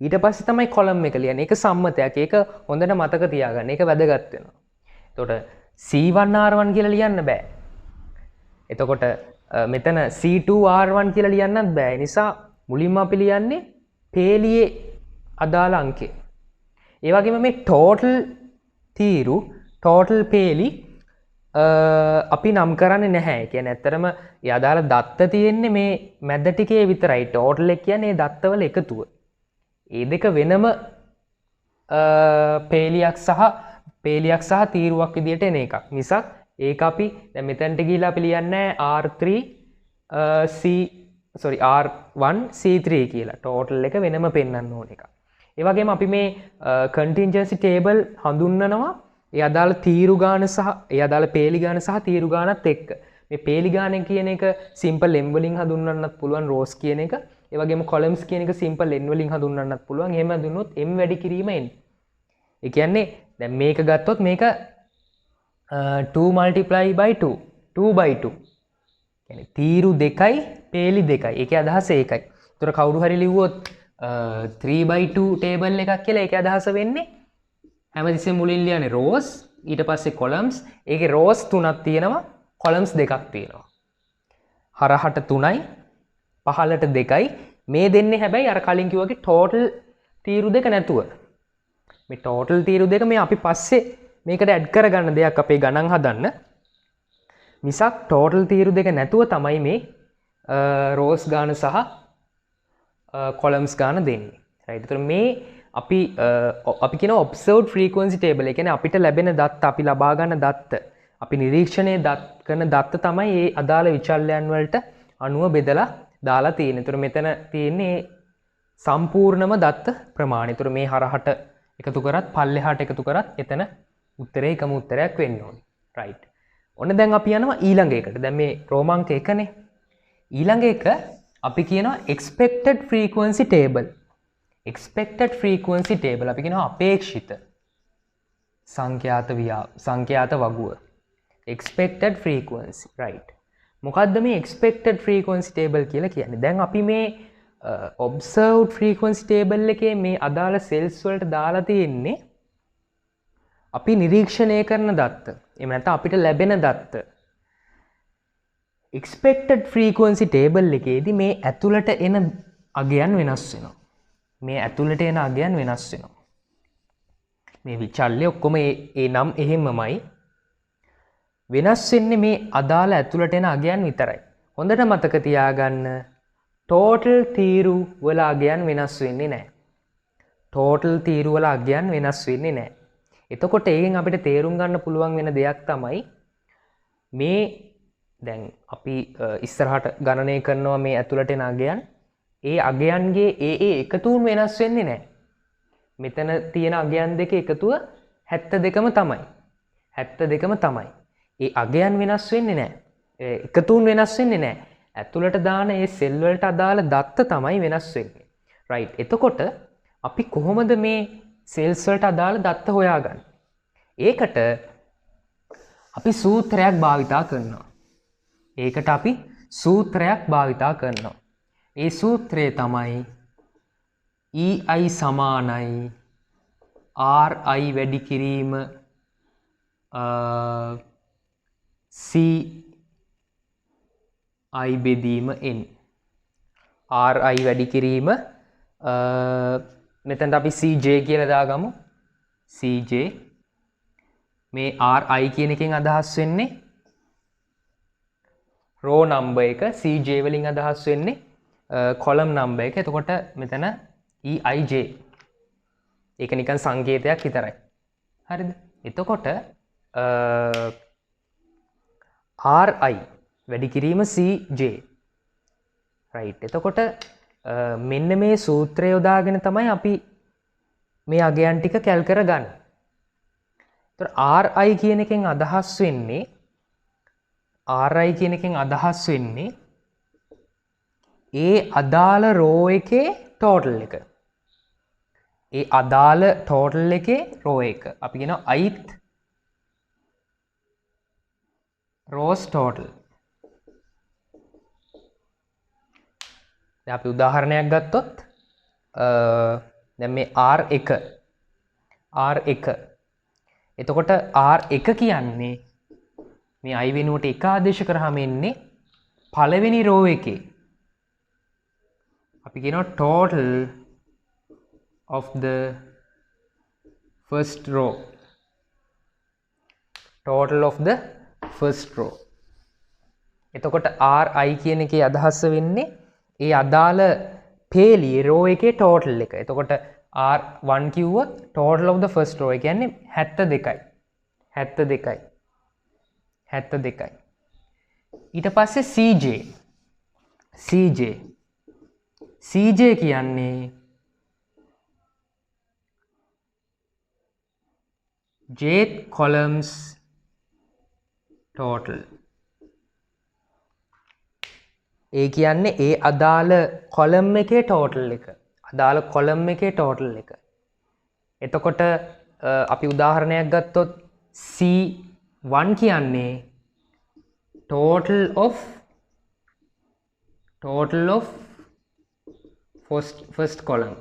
ඊට පස්සේ තමයි කොලම් එක ලියන්නේ. ඒක සම්මතයක්. ඒක හොඳට මතක තියාගන්න. ඒක වැදගත් වෙනවා. එතකොට C1R1 කියලා ලියන්න බෑ. එතකොට මෙතන C2R1 කියලා ලියන්නත් බෑ. ඒ නිසා මුලින්ම අපි ලියන්නේ පේලියේ අදාළ අංකය. ඒ වගේම මේ ටෝටල් තීරු ටෝටල් පේලි අපි නම් කරන්නේ නැහැ. ඒ කියන්නේ ඇත්තටම ඒ අදාළ දත්ත තියෙන්නේ මේ මැද ටිකේ විතරයි. ටෝටල් එක කියන්නේ දත්තවල එකතුව. ඒ දෙක වෙනම පේලියක් සහ තීරුවක් විදියට එන එකක්. මිසක් ඒක අපි දැන් මෙතනට ගිහිල්ලා අපි ලියන්නේ R1C3 කියලා. ටෝටල් එක වෙනම පෙන්වන්න ඕන එකක්. ඒ වගේම අපි මේ contingency table හඳුන්වනවා ඒ අදාළ තීරු ගාන සහ ඒ අදාළ පේලි ගාන සහ තීරු ගානත් එක්ක. මේ පේලි ගාන කියන එක simple m වලින් හඳුන්වන්නත් පුළුවන් rows කියන එක. ඒ වගේම columns කියන එක simple n වලින් හඳුන්වන්නත් පුළුවන්. එහෙම දුන්නොත් m වැඩි කිරීම n. ඒ කියන්නේ දැන් මේක ගත්තොත් මේක 2 multiply by 2 2 by 2. කියන්නේ තීරු දෙකයි පේලි දෙකයි. ඒකේ අදහස ඒකයි. ඒතර කවුරු හරි ලිව්වොත් 3 by 2 table එකක් කියලා ඒකේ අදහස වෙන්නේ හැමතිස්සෙම මුලින් ලියන්නේ rows ඊට පස්සේ columns. ඒකේ rows 3ක් තියෙනවා columns 2ක් තියෙනවා. හරහට 3යි පහළට 2යි. මේ දෙන්නේ හැබැයි අර කලින් කිව්වාගේ total තීරු දෙක නැතුව. මේ total තීරු දෙක මේ අපි පස්සේ මේකට ඇඩ් කරගන්න දෙයක් අපේ ගණන් හදන්න. මිසක් total තීරු දෙක නැතුව තමයි මේ rows ගාන සහ columns ගාන දෙන්නේ. right. ඒතර මේ අපි කියන observed frequency table. ඒ කියන්නේ අපිට ලැබෙන දත්ත අපි ලබා ගන්න දත්ත අපි නිරීක්ෂණය කරන දත්ත තමයි මේ අදාළ විචල්යන් වලට අනුව බෙදලා දාලා තියෙන්නේ. ඒතර මෙතන තියෙන්නේ සම්පූර්ණම දත්ත ප්‍රමාණය. ඒතර මේ හරහට එකතු කරත් පල්ලෙහාට එකතු කරත් එතන උත්තරේ එකම උත්තරයක් වෙන්න ඕනේ. right. ඔන්න දැන් අපි යනවා ඊළඟ එකට. දැන් මේ රෝමාංක 1නේ. ඊළඟ එක අපි කියනවා expected frequency table. expected frequency table අපි කියනවා අපේක්ෂිත සංඛ්‍යාත වගුව. expected frequency. right. මොකද්ද මේ expected frequency table කියලා කියන්නේ? දැන් අපි මේ observed frequency table එකේ මේ අදාළ cells වලට දාලා තියෙන්නේ අපි නිරීක්ෂණය කරන දත්ත. එහෙම නැත්නම් අපිට ලැබෙන දත්ත. expected frequency table එකේදී මේ ඇතුළට එන අගයන් වෙනස් වෙනවා. මේ විචල්්‍ය ඔක්කොම ඒ නම් එහෙමමයි. වෙනස් වෙන්නේ මේ අදාළ ඇතුළට එන අගයන් විතරයි. හොඳට මතක තියාගන්න total තීරු වල අගයන් වෙනස් වෙන්නේ නැහැ. එතකොට ඒකෙන් අපිට තේරුම් ගන්න පුළුවන් වෙන දෙයක් තමයි මේ දැන් අපි ඉස්සරහට ගණනය කරනවා මේ ඇතුළට එන අගයන්. ඒ අගයන්ගේ ඒ එකතුන් වෙනස් වෙන්නේ නැහැ. මෙතන තියෙන අගයන් දෙක එකතුව 72ම තමයි. ඒ අගයන් වෙනස් වෙන්නේ නැහැ. එකතුන් වෙනස් වෙන්නේ නැහැ. ඇතුළට දාන ඒ සෙල් වලට අදාළ දත්ත තමයි වෙනස් වෙන්නේ. right. එතකොට අපි කොහොමද මේ සෙල්ස් වලට අදාළ දත්ත හොයාගන්නේ? ඒකට අපි සූත්‍රයක් භාවිතා කරනවා. ඒකට අපි සූත්‍රයක් භාවිතා කරනවා. ඒ සූත්‍රය තමයි EI සමානයි RI වැඩි කිරීම CI බෙදීම N. RI වැඩි කිරීම මෙතනට අපි CJ කියලා දාගමු. CJ මේ RI කියන එකෙන් අදහස් වෙන්නේ row number එක, CJ වලින් අදහස් වෙන්නේ column number එක. එතකොට මෙතන EIJ. ඒක නිකන් සංකේතයක් විතරයි. හරිද? එතකොට RI වැඩි කිරීම CJ. right. එතකොට මෙන්න මේ සූත්‍රය යොදාගෙන තමයි අපි මේ අගයන් ටික කැල් කරගන්නේ. RI කියන එකෙන් අදහස් වෙන්නේ ඒ අදාළ රෝ එකේ ටෝටල් එක. ඒ අදාළ ටෝටල් එකේ රෝ එක. අපි කියනවා ith rows total. දැන් අපි උදාහරණයක් ගත්තොත් දැන් මේ R1 එතකොට R1 කියන්නේ මේ I වෙනුවට 1 ආදේශ කරාම එන්නේ පළවෙනි රෝ එකේ අපි කියනවා total of the first row. total of the first row. එතකොට RI කියන එකේ අදහස වෙන්නේ ඒ අදාළ පේලියේ රෝ එකේ total එක. එතකොට R1 කිව්වොත් total of the first row කියන්නේ 72යි. ඊට පස්සේ CJ කියන්නේ jth columns total. ඒ කියන්නේ ඒ අදාළ column එකේ total එක. එතකොට අපි උදාහරණයක් ගත්තොත් C1 කියන්නේ total of first column.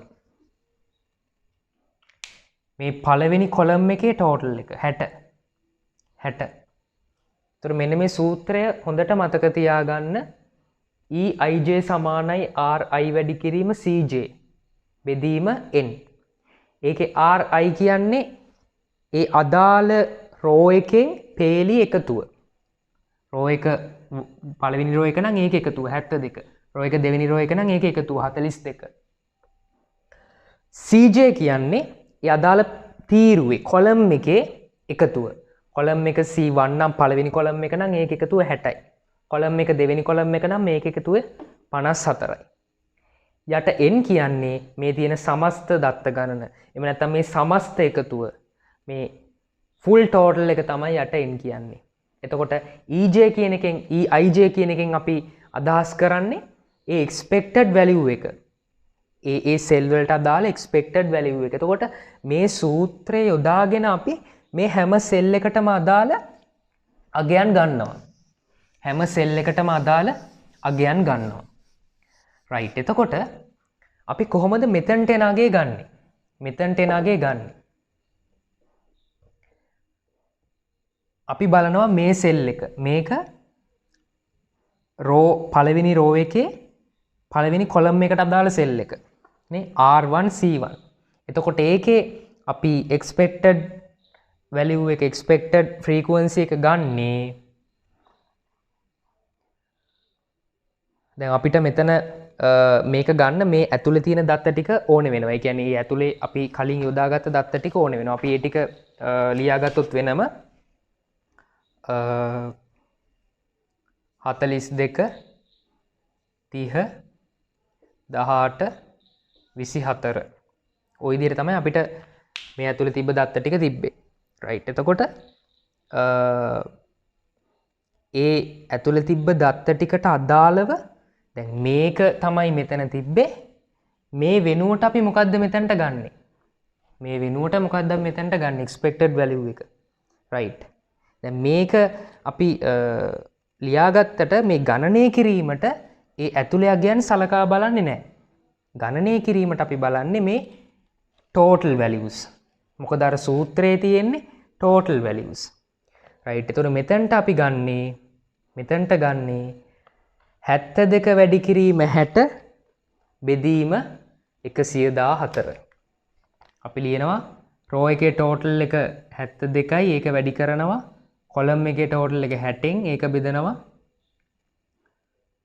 මේ පළවෙනි column එකේ total එක 60. එතකොට මෙන්න මේ සූත්‍රය හොඳට මතක තියාගන්න. EIJ සමානයි RI වැඩි කිරීම CJ බෙදීම N. ඒකේ RI කියන්නේ ඒ අදාළ රෝ එකෙන් පේලි එකතුව. රෝ එක පළවෙනි රෝ එක නම් ඒක එකතුව 72. රෝ එක දෙවෙනි රෝ එක නම් ඒක එකතුව 42. CJ කියන්නේ ඒ අදාළ තීරුවේ කොලම් එකේ එකතුව. කොලම් එක C1 නම් පළවෙනි කොලම් එක නම් ඒක එකතුව 60යි. කොලම් එක දෙවෙනි කොලම් එක නම් මේක එකතුව 54යි. යට n කියන්නේ මේ තියෙන සමස්ත දත්ත ගණන. එහෙම නැත්නම් මේ සමස්ත එකතුව මේ ෆුල් ටෝටල් එක තමයි යට n කියන්නේ. එතකොට EJ කියන එකෙන් EIJ කියන එකෙන් අපි අදහස් කරන්නේ ඒ expected value එක. ඒ සෙල් වලට අදාළ expected value එක. එතකොට මේ සූත්‍රය යොදාගෙන අපි මේ හැම සෙල් එකටම අදාළ අගයන් ගන්නවා. right. එතකොට අපි කොහොමද මෙතනට එන අගේ ගන්නෙ? අපි බලනවා මේ සෙල් එක. මේක රෝ පළවෙනි රෝ එකේ පළවෙනි කොලම් එකට අදාළ සෙල් එක. නේ R1 C1. එතකොට ඒකේ අපි expected value එක expected frequency එක ගන්නේ දැන් අපිට මෙතන මේක ගන්න මේ ඇතුලේ තියෙන දත්ත ටික ඕනේ වෙනවා. ඒ කියන්නේ මේ ඇතුලේ අපි කලින් යොදාගත්ත දත්ත ටික ඕනේ වෙනවා. අපි ඒ ටික ලියාගත්තොත් වෙනම 42 30 18 24 ওই විදිහට තමයි අපිට මේ ඇතුලේ තිබ්බ දත්ත ටික තිබ්බේ. right. එතකොට ඒ ඇතුලේ තිබ්බ දත්ත ටිකට අදාළව දැන් මේක තමයි මෙතන තිබ්බේ. මේ වෙනුවට අපි මොකද්ද මෙතනට ගන්නෙ? expected value එක. right. දැන් මේක අපි ලියාගත්තට මේ ගණනය කිරීමට ඒ ඇතුළේ අගයන් සලකා බලන්නේ නැහැ. ගණනය කිරීමට අපි බලන්නේ මේ total values. මොකද අර සූත්‍රයේ තියෙන්නේ total values. right. ඒතකොට මෙතනට අපි මෙතනට ගන්නේ 72 වැඩි කිරීම 60 බෙදීම 114. අපි ලියනවා රෝ එකේ total එක 72යි ඒක වැඩි කරනවා කොලම් එකේ total එක 60න් ඒක බෙදනවා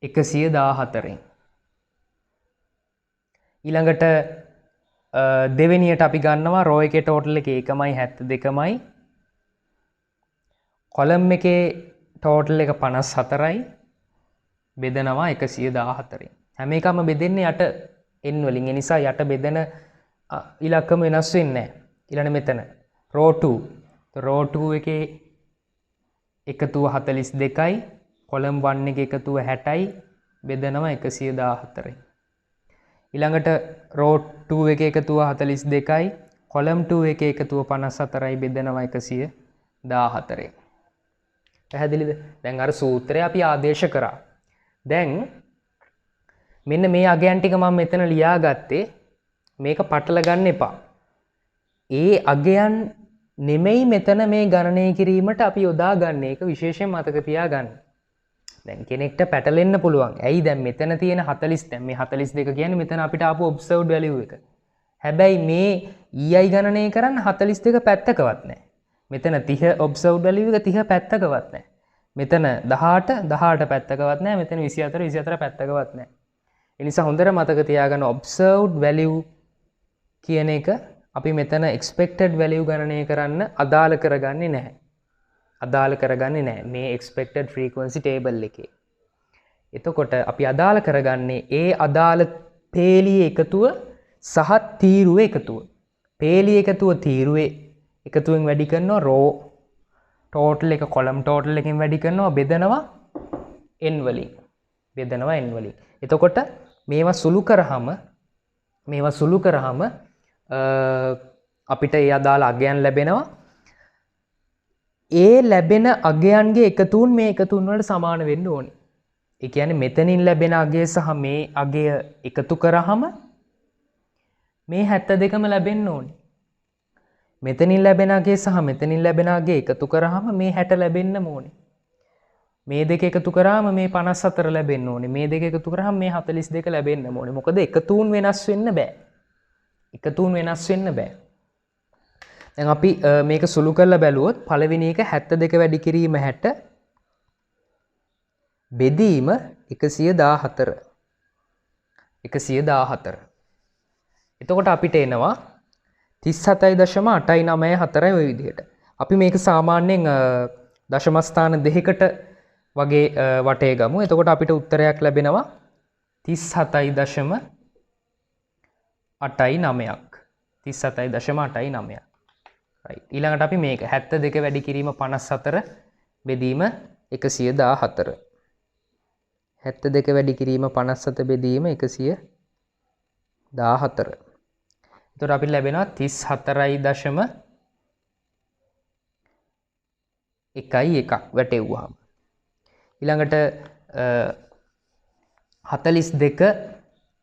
114න්. ඊළඟට දෙවෙනියට අපි ගන්නවා රෝ එකේ total එක 1යි 72යි කොලම් එකේ total එක 54යි බෙදනවා 114න්. හැම එකම බෙදෙන්නේ යට n වලින්. ඒ නිසා යට බෙදෙන ඉලක්කම වෙනස් වෙන්නේ නැහැ. ඊළඟ මෙතන රෝ 2. රෝ 2 එකේ එකතුව 42යි කොලම් 1 එකේ එකතුව 60යි බෙදනවා 114යි. ඊළඟට රෝ 2 එකේ එකතුව 42යි කොලම් 2 එකේ එකතුව 54යි බෙදනවා 114යි. පැහැදිලිද? දැන් අර සූත්‍රය අපි ආදේශ කරා. දැන් මෙන්න මේ අගයන් ටික මම මෙතන ලියාගත්තේ මේක පටල ගන්න එපා. ඒ අගයන් නෙමෙයි මෙතන මේ ගණනය කිරීමට අපි යොදා ගන්න. ඒක විශේෂයෙන් මතක තියාගන්න. දැන් කෙනෙක්ට පැටලෙන්න පුළුවන්. ඇයි දැන් මෙතන තියෙන 40 දැන් මේ 42 කියන්නේ මෙතන අපිට ආපු observed value එක. හැබැයි මේ EI ගණනය කරන්න 42 පැත්තකවත් නැහැ. මෙතන 30 observed value එක 30 පැත්තකවත් නැහැ. මෙතන 18 පැත්තකවත් නැහැ. මෙතන 24 පැත්තකවත් නැහැ. ඒ නිසා හොඳට මතක තියාගන්න observed value කියන එක අපි මෙතන expected value ගණනය කරන්න අදාළ කරගන්නේ නැහැ. අදාළ කරගන්නේ නැහැ මේ expected frequency table එකේ. එතකොට අපි අදාළ කරගන්නේ ඒ අදාළ පේලියේ එකතුව සහ තීරුවේ එකතුව. පේලියේ එකතුව තීරුවේ එකතුවෙන් වැඩි කරනවා රෝ total එක column total එකෙන් වැඩි කරනවා බෙදනවා n වලින්. බෙදනවා n වලින්. එතකොට මේවා සුළු කරාම අපිට ඒ අදාළ අගයන් ලැබෙනවා. ඒ ලැබෙන අගයන්ගේ එකතුන් මේ එකතුන් වලට සමාන වෙන්න ඕනේ. ඒ කියන්නේ මෙතනින් ලැබෙන අගය සහ මේ අගය එකතු කරාම මේ 72ම ලැබෙන්න ඕනේ. මෙතනින් ලැබෙන අගය සහ මෙතනින් ලැබෙන අගය එකතු කරාම මේ 60 ලැබෙන්න ඕනේ. මේ දෙක එකතු කරාම මේ 54 ලැබෙන්න ඕනේ. මේ දෙක එකතු කරාම මේ 42 ලැබෙන්න ඕනේ. මොකද එකතුන් වෙනස් වෙන්න බෑ. එකතුන් වෙනස් වෙන්න බෑ. දැන් අපි මේක සුළු කරලා බැලුවොත් පළවෙනි එක 72 වැඩි කිරීම 60 බෙදීම 114. 114. එතකොට අපිට එනවා 37.894 ඔය විදිහට. අපි මේක සාමාන්‍යයෙන් දශම ස්ථාන දෙකකට වගේ වටේ ගමු. එතකොට අපිට උත්තරයක් ලැබෙනවා 37.89ක්. 37.89. right. ඊළඟට අපි මේක 72 වැඩි කිරීම 54 බෙදීම 114. 72 වැඩි කිරීම 57 බෙදීම 114. එතකොට අපිට ලැබෙනවා 34.11 වැටෙව්වහම. ඊළඟට 42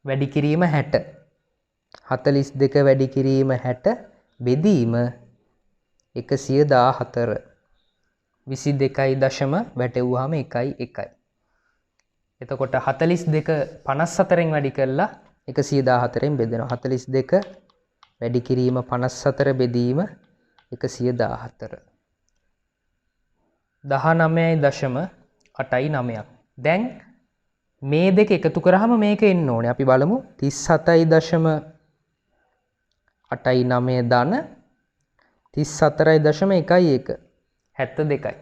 වැඩි කිරීම 60. 42 වැඩි කිරීම 60 බෙදීම 114. 22 වැටෙව්වහම 1. එතකොට 42 54න් වැඩි කරලා 114න් බෙදෙනවා. 42 වැඩි කිරීම 54 බෙදීම 114. 19.89. දැන් මේ දෙක එකතු කරාම මේක එන්න ඕනේ. අපි බලමු 37.89 ධන 34.11 72යි.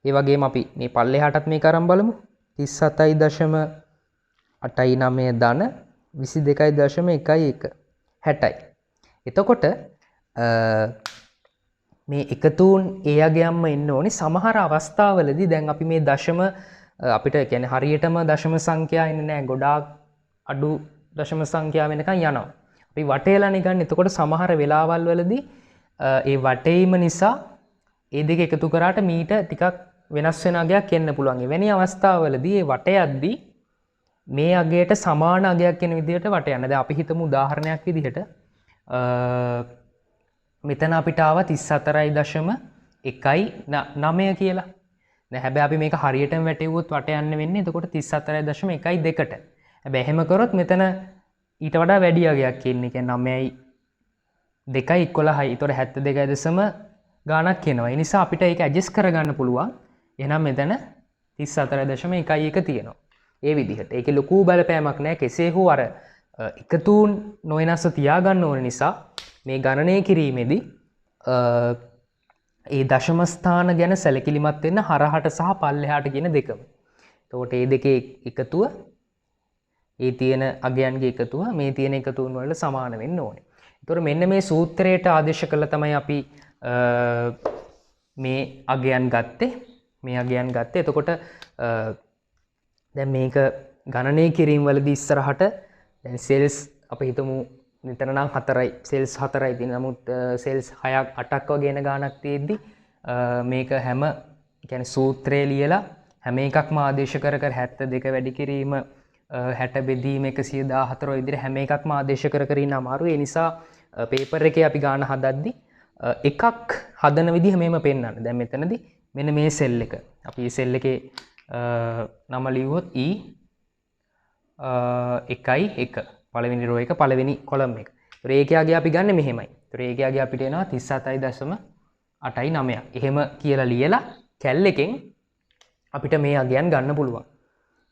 ඒ වගේම අපි මේ පල්ලෙහාටත් මේක අරන් බලමු. 37.89 ධන 22.11 60යි. එතකොට මේ එකතුන් ඒ අගයන්ම එන්න ඕනේ. සමහර අවස්ථාවලදී දැන් අපි මේ දශම අපිට කියන්නේ හරියටම දශම සංඛ්‍යා එන්නේ නැහැ. ගොඩාක් අඩු දශම සංඛ්‍යා වෙනකන් යනවා. අපි වටේලානේ ගන්න. එතකොට සමහර වෙලාවල් වලදී ඒ වටේීම නිසා ඒ දෙක එකතු කරාට මීට ටිකක් වෙනස් වෙන අගයක් එන්න පුළුවන්. එවැනි අවස්ථාවලදී ඒ වට යද්දී මේ අගයට සමාන අගයක් එන විදිහට වට යන්න. දැන් අපි හිතමු උදාහරණයක් විදිහට මෙතන අපිට ආව 34.1.9 කියලා. දැන් හැබැයි අපි මේක හරියටම වැටෙව්වොත් වට යන්න වෙන්නේ එතකොට 34.1.2ට. හැබැයි එහෙම කරොත් මෙතන ඊට වඩා වැඩි අගයක් එන්නේ. කියන්නේ 9යි 2යි 11යි. ඒතකොට 72 ගාණක් එනවා. ඒ නිසා අපිට ඒක ඇඩ්ජස්ට් කරගන්න පුළුවන්. එහෙනම් මෙතන 34.1 තියෙනවා. ඒ විදිහට. ඒකේ ලොකු බලපෑමක් නැහැ. කෙසේ හෝ අර එකතුන් නොවෙනස්ව තියාගන්න ඕන නිසා මේ ගණනය කිරීමේදී ඒ දශම ස්ථාන ගැන සැලකිලිමත් වෙන්න හරහට සහ පල්ලෙහාට කියන දෙකම. එතකොට මේ දෙකේ එකතුව ඒ තියෙන අගයන්ගේ එකතුව මේ තියෙන එකතුන් වලට සමාන වෙන්න ඕනේ. එතකොට මෙන්න මේ සූත්‍රයට ආදේශ කළා තමයි අපි මේ අගයන් ගත්තේ. මේ අගයන් ගත්තේ. එතකොට දැන් මේක ගණනය කිරීම වලදී ඉස්සරහට දැන් සෙල්ස් අපි හිතමු මෙතන නම් 4යි සෙල්ස් 4යි තියෙන. නමුත් සෙල්ස් 6ක් 8ක් වගේ එන ගාණක් තියෙද්දි මේක හැම කියන්නේ සූත්‍රය ලියලා හැම එකක්ම ආදේශ කර 72 වැඩි කිරීම 60 බෙදීම 114 ඔය විදිහට හැම එකක්ම ආදේශ කර ඉන්න අමාරු. ඒ නිසා පේපර් එකේ අපි ගාණ හදද්දි එකක් හදන විදිහ මෙහෙම පෙන්වන්න. දැන් මෙතනදී මෙන්න මේ සෙල් එක. අපි මේ සෙල් එකේ නම ලියුවොත් E1 පළවෙනි රෝ එක පළවෙනි කොලම් එක. ඒතර ඒකයාගේ අපි ගන්න මෙහෙමයි. ඒතර ඒකයාගේ අපිට එනවා 37.89. එහෙම කියලා ලියලා කැල් එකෙන් අපිට මේ අගයන් ගන්න පුළුවන්.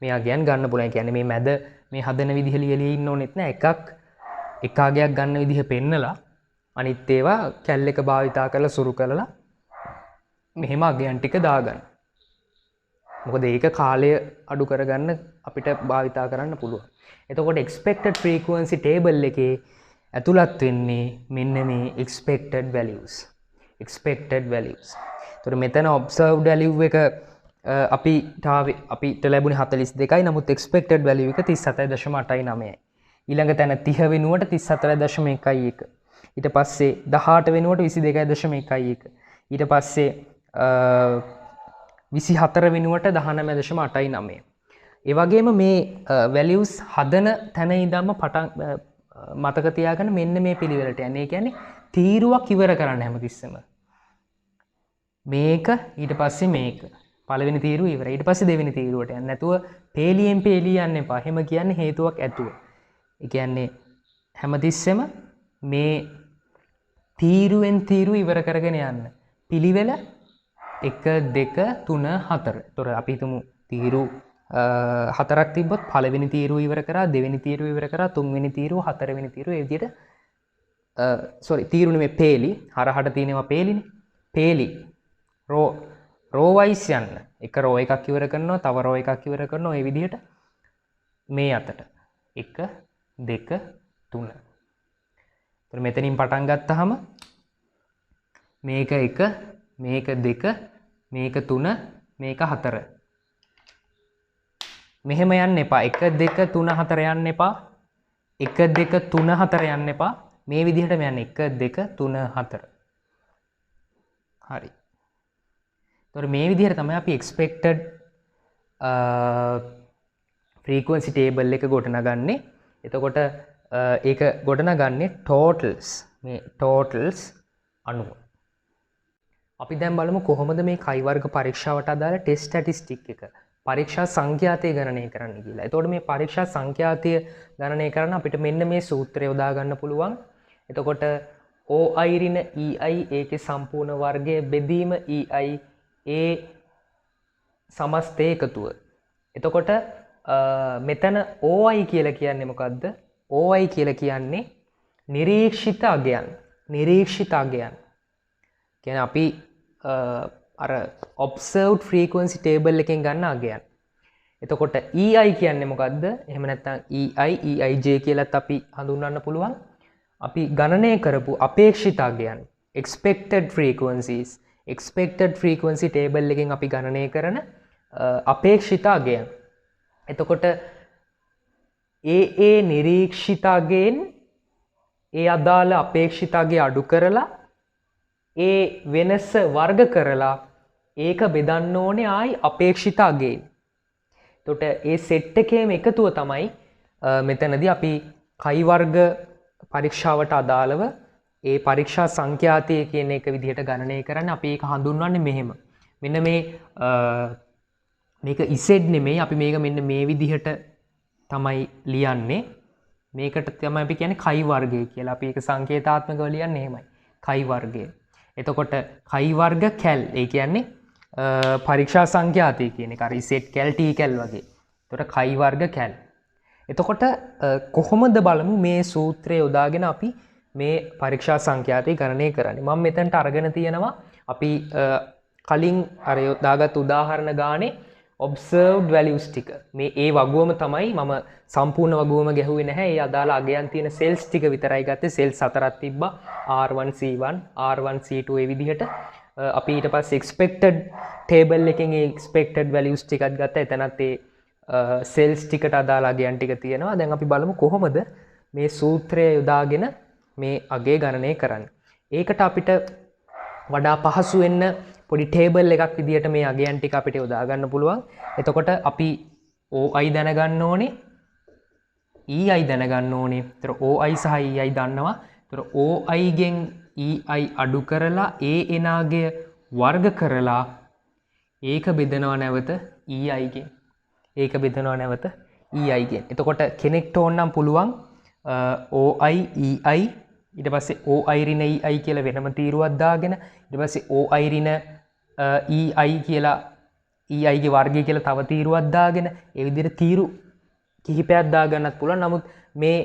මේ අගයන් ගන්න පුළුවන්. කියන්නේ මේ මැද මේ හදන විදිහ ලියලා ඉන්න ඕනෙත් නෑ. එක අගයක් ගන්න විදිහ පෙන්නලා අනිත් ඒවා කැල් එක භාවිතා කරලා සුරු කරලා මෙහෙම අගයන් ටික දාගන්න. මොකද ඒක කාලය අඩු කරගන්න අපිට භාවිතා කරන්න පුළුවන්. එතකොට expected frequency table එකේ ඇතුළත් වෙන්නේ මෙන්න මේ expected values. එතකොට මෙතන observed value එක අපිට ලැබුණේ 42යි. නමුත් expected value එක 37.89යි. ඊළඟ තැන 30 වෙනුවට 34.11. ඊට පස්සේ 18 වෙනුවට 22.11. ඊට පස්සේ 24 වෙනුවට 19.89. ඒ වගේම මේ values හදන තැන ඉඳන්ම මතක තියාගන්න මෙන්න මේ පිළිවෙලට යන්නේ. ඒ කියන්නේ තීරුවක් ඉවර කරන්න හැමතිස්සෙම. මේක ඊට පස්සේ මේක. පළවෙනි තීරුව ඉවරයි. ඊට පස්සේ දෙවෙනි තීරුවට යන්න නැතුව පේලියෙන් පේලිය යන්න එපා. එහෙම කියන්නේ හේතුවක් ඇතුව. ඒ කියන්නේ හැමතිස්සෙම මේ තීරුවෙන් තීරුව ඉවර කරගෙන යන්න. පිළිවෙල 1 2 3 4. ඒතොර අපි හිතමු තීරු 4ක් තිබ්බොත් පළවෙනි තීරුව ඉවර කරා, දෙවෙනි තීරුව ඉවර කරා, තුන්වෙනි තීරුව, හතරවෙනි තීරුව ඒ විදිහට තීරු නෙමෙයි පේලි. හරහට තියෙනවා පේලිනේ. පේලි රෝ වයිස් යන්න. එක රෝ එකක් ඉවර කරනවා, තව රෝ එකක් ඉවර කරනවා. ඒ විදිහට මේ අතට 1 2 3. ඒතර මෙතනින් පටන් ගත්තාම මේක 1 මේක 2 මේක 3 මේක 4. මෙහෙම යන්න එපා. 1 2 3 4 යන්න එපා. 1 2 3 4 යන්න එපා. මේ විදිහටම යන්න 1 2 3 4. හරි. ඒතකොට මේ විදිහට තමයි අපි expected frequency table එක ගොඩනගන්නේ. එතකොට ඒක ගොඩනගන්නේ totals. මේ totals අනුව. අපි දැන් බලමු කොහොමද මේ කයි වර්ග පරීක්ෂාවට අදාළ ටෙස්ට් ස්ටැටිස්ටික් එක පරීක්ෂා සංඛ්‍යාතය ගණනය කරන්න කියලා. එතකොට මේ පරීක්ෂා සංඛ්‍යාතය ගණනය කරන්න අපිට මෙන්න මේ සූත්‍රය යොදා ගන්න පුළුවන්. එතකොට OI ඍණ EI ඒකේ සම්පූර්ණ වර්ගය බෙදීම EI ඒ සමස්තයේ එකතුව. එතකොට මෙතන OI කියලා කියන්නේ මොකද්ද? OI කියලා කියන්නේ නිරීක්ෂිත අගයන්. නිරීක්ෂිත අගයන්. කියන්නේ අපි අර observed frequency table එකෙන් ගන්න අගයන්. එතකොට EI කියන්නේ මොකද්ද? එහෙම නැත්නම් EI, EIJ කියලාත් අපි හඳුන්වන්න පුළුවන්. අපි ගණනය කරපු අපේක්ෂිත අගයන් expected frequencies. expected frequency table එකෙන් අපි ගණනය කරන අපේක්ෂිත අගයන්. එතකොට ඒ නිරීක්ෂිත අගයෙන් ඒ අදාළ අපේක්ෂිත අගය අඩු කරලා ඒ වෙනස වර්ග කරලා ඒක බෙදන්න ඕනේ ආයි අපේක්ෂිත අගයෙන්. එතකොට ඒ සෙට් එකේම එකතුව තමයි මෙතනදී අපි කයි වර්ග පරීක්ෂාවට අදාළව ඒ පරීක්ෂා සංඛ්‍යාතය කියන එක විදිහට ගණනය කරන්න අපි ඒක හඳුන්වන්නේ මෙහෙම. මෙන්න මේක ඉසෙඩ් නෙමෙයි අපි මේක මෙන්න මේ විදිහට තමයි ලියන්නේ. මේකට තමයි අපි කියන්නේ කයි වර්ගය කියලා. අපි ඒක සංකේතාත්මකව ලියන්නේ එහෙමයි. කයි වර්ගය. එතකොට කයි වර්ග කැල් ඒ කියන්නේ පරීක්ෂා සංඛ්‍යාතය කියන එක. අර ඉසෙඩ් කැල් ටී කැල් වගේ. එතකොට කයි වර්ග කැල්. එතකොට කොහොමද බලමු මේ සූත්‍රය යොදාගෙන අපි මේ පරීක්ෂා සංඛ්‍යාතය ගණනය කරන්නේ. මම මෙතනට අරගෙන තියෙනවා අපි කලින් අර යොදාගත් උදාහරණ ගානේ observed values ටික. මේ ඒ වගුවම තමයි මම සම්පූර්ණ වගුවම ගැහුවේ නැහැ. ඒ අදාළ අගයන් තියෙන cells ටික විතරයි ගත්තේ. cells 4ක් තිබ්බා. R1 C1 R1 C2 ඒ විදිහට අපි ඊට පස්සේ expected table එකෙන් ඒ expected values ටිකක් ගත්තා. එතනත් ඒ cells ටිකට අදාළ අගයන් ටික තියෙනවා. දැන් අපි බලමු කොහොමද මේ සූත්‍රය යොදාගෙන මේ අගේ ගණනය කරන්න. ඒකට අපිට වඩා පහසු වෙන්න පොඩි ටේබල් එකක් විදිහට මේ අගයන් ටික අපිට යොදා ගන්න පුළුවන්. එතකොට අපි OI දැනගන්න ඕනේ, EI දැනගන්න ඕනේ. ඒතර OI සහ EI දන්නවා. ඒතර OI ගෙන් EI අඩු කරලා එන අගය වර්ග කරලා ඒක බෙදනවා නැවත EI ගෙන්. ඒක බෙදනවා නැවත EI ගෙන්. එතකොට කෙනෙක්ට ඕනනම් පුළුවන් OI EI ඊට පස්සේ OI ඍණ EI කියලා වෙනම තීරුවක් දාගෙන ඊට පස්සේ OI ඍණ EI කියලා EI ගේ වර්ගය කියලා තව තීරුවක් දාගෙන ඒ විදිහට තීරු කිහිපයක් දාගන්නත් පුළුවන්. නමුත් මේ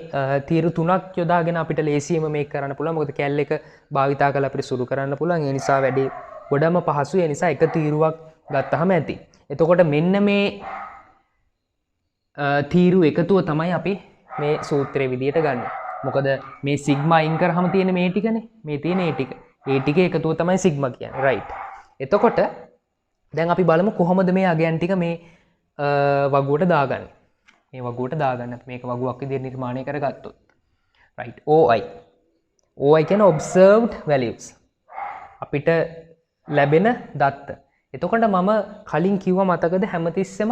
තීරු තුනක් යොදාගෙන අපිට ලේසියෙම මේක කරන්න පුළුවන්. මොකද කැල් එක භාවිතා කරලා අපිට සුළු කරන්න පුළුවන්. ඒ නිසා වැඩි ගොඩම පහසුයි. ඒ නිසා එක තීරුවක් ගත්තාම ඇති. එතකොට මෙන්න මේ තීරු එකතුව තමයි අපි මේ සූත්‍රයේ විදිහට ගන්න. මොකද මේ සිග්මා අයින් කරාම තියෙන මේ ටිකනේ. මේ තියෙන ඒ ටික. ඒ ටිකේ එකතුව තමයි සිග්මා කියන්නේ. රයිට්. එතකොට දැන් අපි බලමු කොහොමද මේ අගයන් ටික මේ වගුවට දාගන්නේ. මේ වගුවට දාගන්න අපි මේක වගුවක් විදිහට නිර්මාණය කරගත්තොත්. රයිට්. OI. OI කියන්නේ observed values. අපිට ලැබෙන දත්ත. එතකොට මම කලින් කිව්වා මතකද හැමතිස්සෙම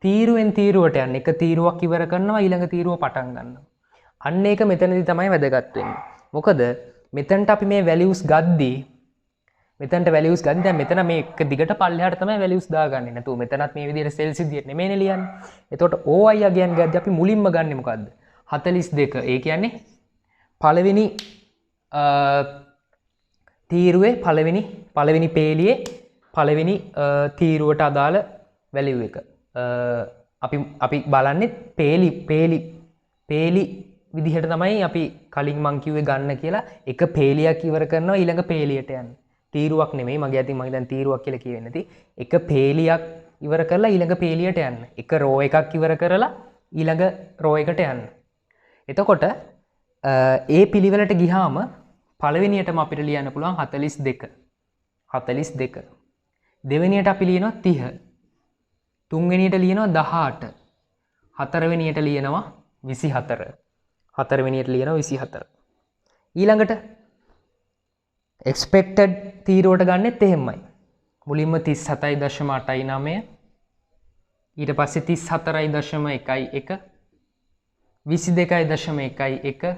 තීරුවෙන් තීරුවට යන්න. එක තීරුවක් ඉවර කරනවා ඊළඟ තීරුව පටන් ගන්නවා. අන්න ඒක මෙතනදී තමයි වැදගත් වෙන්නේ. මොකද මෙතනට අපි මේ values ගද්දී දැන් මෙතන මේ එක දිගට පල්ලෙහාට තමයි values දාගන්නේ. නැතුව මෙතනත් මේ විදිහට cells විදිහට නෙමෙයිනේ ලියන්නේ. එතකොට OI අගයන් ගද්දී අපි මුලින්ම ගන්නෙ මොකද්ද? 42. ඒ කියන්නේ පළවෙනි තීරුවේ පළවෙනි පේලියේ පළවෙනි තීරුවට අදාළ value එක. අපි බලන්නේ පේලි විදිහට තමයි අපි කලින් මං කිව්වේ ගන්න කියලා. එක පේලියක් ඉවර කරනවා ඊළඟ පේලියට යන්න. තීරුවක් නෙමෙයි මගේ අතින් මම දැන් තීරුවක් කියලා කියවෙන්නේ නැති. එක පේලියක් ඉවර කරලා ඊළඟ පේලියට යන්න. එක රෝ එකක් ඉවර කරලා ඊළඟ රෝ එකට යන්න. එතකොට ඒ පිළිවෙලට ගියාම පළවෙනියටම අපිට ලියන්න පුළුවන් 42. දෙවෙනියට අපි ලියනවා 30. තුන්වෙනියට ලියනවා 18. හතරවෙනියට ලියනවා 24. හතරවෙනියට ලියනවා 24. ඊළඟට expected තීරුවට ගන්නෙත් එහෙමයි. මුලින්ම 37.89 ඊට පස්සේ 34.11 22.11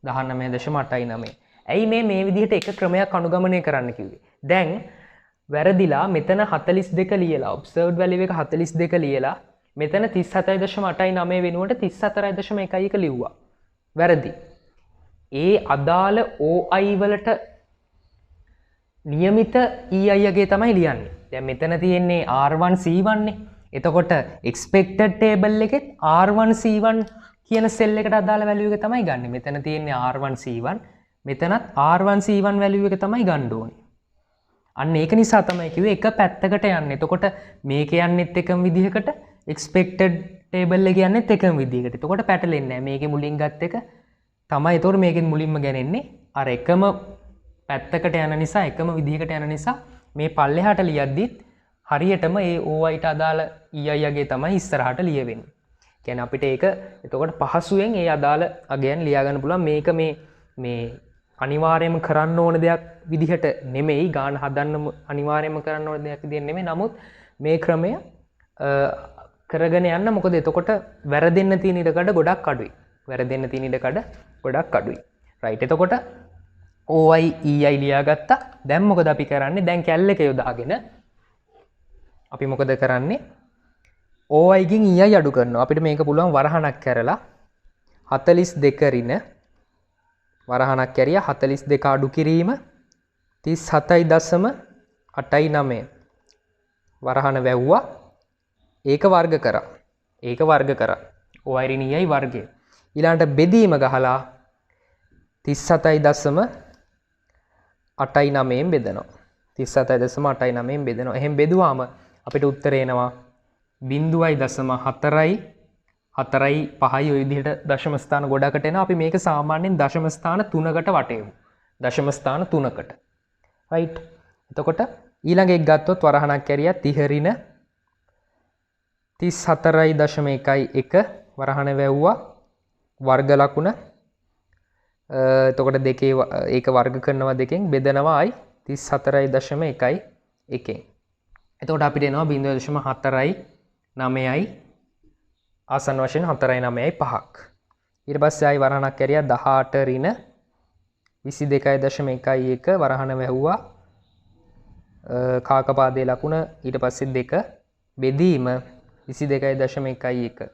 19.89 ඇයි මේ විදිහට එක ක්‍රමයක් අනුගමනය කරන්න කිව්වේ? දැන් වැරදිලා මෙතන 42 ලියලා observed value එක 42 ලියලා මෙතන 37.89 වෙනුවට 34.11 ලිව්වා. වැරදි. ඒ අදාළ OI වලට නියමිත EI අගේ තමයි ලියන්නේ. දැන් මෙතන තියෙන්නේ R1 C1 නේ. එතකොට expected table එකෙත් R1 C1 කියන cell එකට අදාළ value එක තමයි ගන්නෙ. මෙතන තියෙන්නේ R1 C1. මෙතනත් R1 C1 value එක තමයි ගන්න ඕනේ. අන්න ඒක නිසා තමයි කිව්වේ එක පැත්තකට යන්න. එතකොට මේක යන්නෙත් එකම විදිහකට expected table එක යන්නෙත් එකම විදිහකට. එතකොට පැටලෙන්නේ නැහැ. මේකේ මුලින් ගත් එක තමයි ඒතොර මේකෙන් මුලින්ම ගන්නේ. අර එකම පැත්තකට යන නිසා එකම විදිහකට යන නිසා මේ පල්ලෙහාට ලියද්දිත් හරියටම ඒ OIට අදාළ EI අගේ තමයි ඉස්සරහට ලියවෙන්නේ. කියන්නේ අපිට ඒක එතකොට පහසුවෙන් ඒ අදාළ අගයන් ලියා ගන්න පුළුවන්. මේක මේ මේ අනිවාර්යයෙන්ම කරන්න ඕන දෙයක් විදිහට නෙමෙයි ගාන හදන්න අනිවාර්යයෙන්ම කරන්න ඕන දෙයක් විදිහට නෙමෙයි නමුත් මේ ක්‍රමය කරගෙන යන්න මොකද එතකොට වැරදෙන්න තියෙන ඉඩකඩ ගොඩක් අඩුයි වැරදෙන්න තියෙන ඉඩකඩ ගොඩක් අඩුයි රයිට් එතකොට OI EI ලියාගත්තා දැන් මොකද අපි කරන්නේ දැන් කැල් එක යොදාගෙන අපි මොකද කරන්නේ OI ගෙන් EI අඩු කරනවා අපිට මේක පුළුවන් වරහණක් කරලා 42 රින වරහණක් කැරියා 42 අඩු කිරීම 37.89 වරහණ වැව්වා ඒක වර්ග කරා OI රින EI වර්ගය ඊළඟට බෙදීම ගහලා 37.89න් බෙදනවා 37.89න් බෙදනවා එහෙන් බෙදුවාම අපිට උත්තරේ එනවා 0.4 ඔය විදිහට දශම ස්ථාන ගොඩකට එනවා අපි මේක සාමාන්‍යයෙන් දශම ස්ථාන 3කට වටේමු දශම ස්ථාන 3කට රයිට් එතකොට ඊළඟ එක ගත්තොත් වරහණක් කැරියා 30 රින 34.11 වරහණ වැව්වා වර්ග ලකුණ එතකොට දෙකේ ඒක වර්ග කරනවා දෙකෙන් බෙදනවා අයි 34.11 එතකොට අපිට එනවා 0.49යි ආසන්න වශයෙන් 4.9යි 5ක් ඊට පස්සේ ආයි වරහණක් කැරියා 18 රින 22.11 වරහණ වැහුවා කාකපාදයේ ලකුණ ඊට පස්සේ 2 බෙදීම 22.11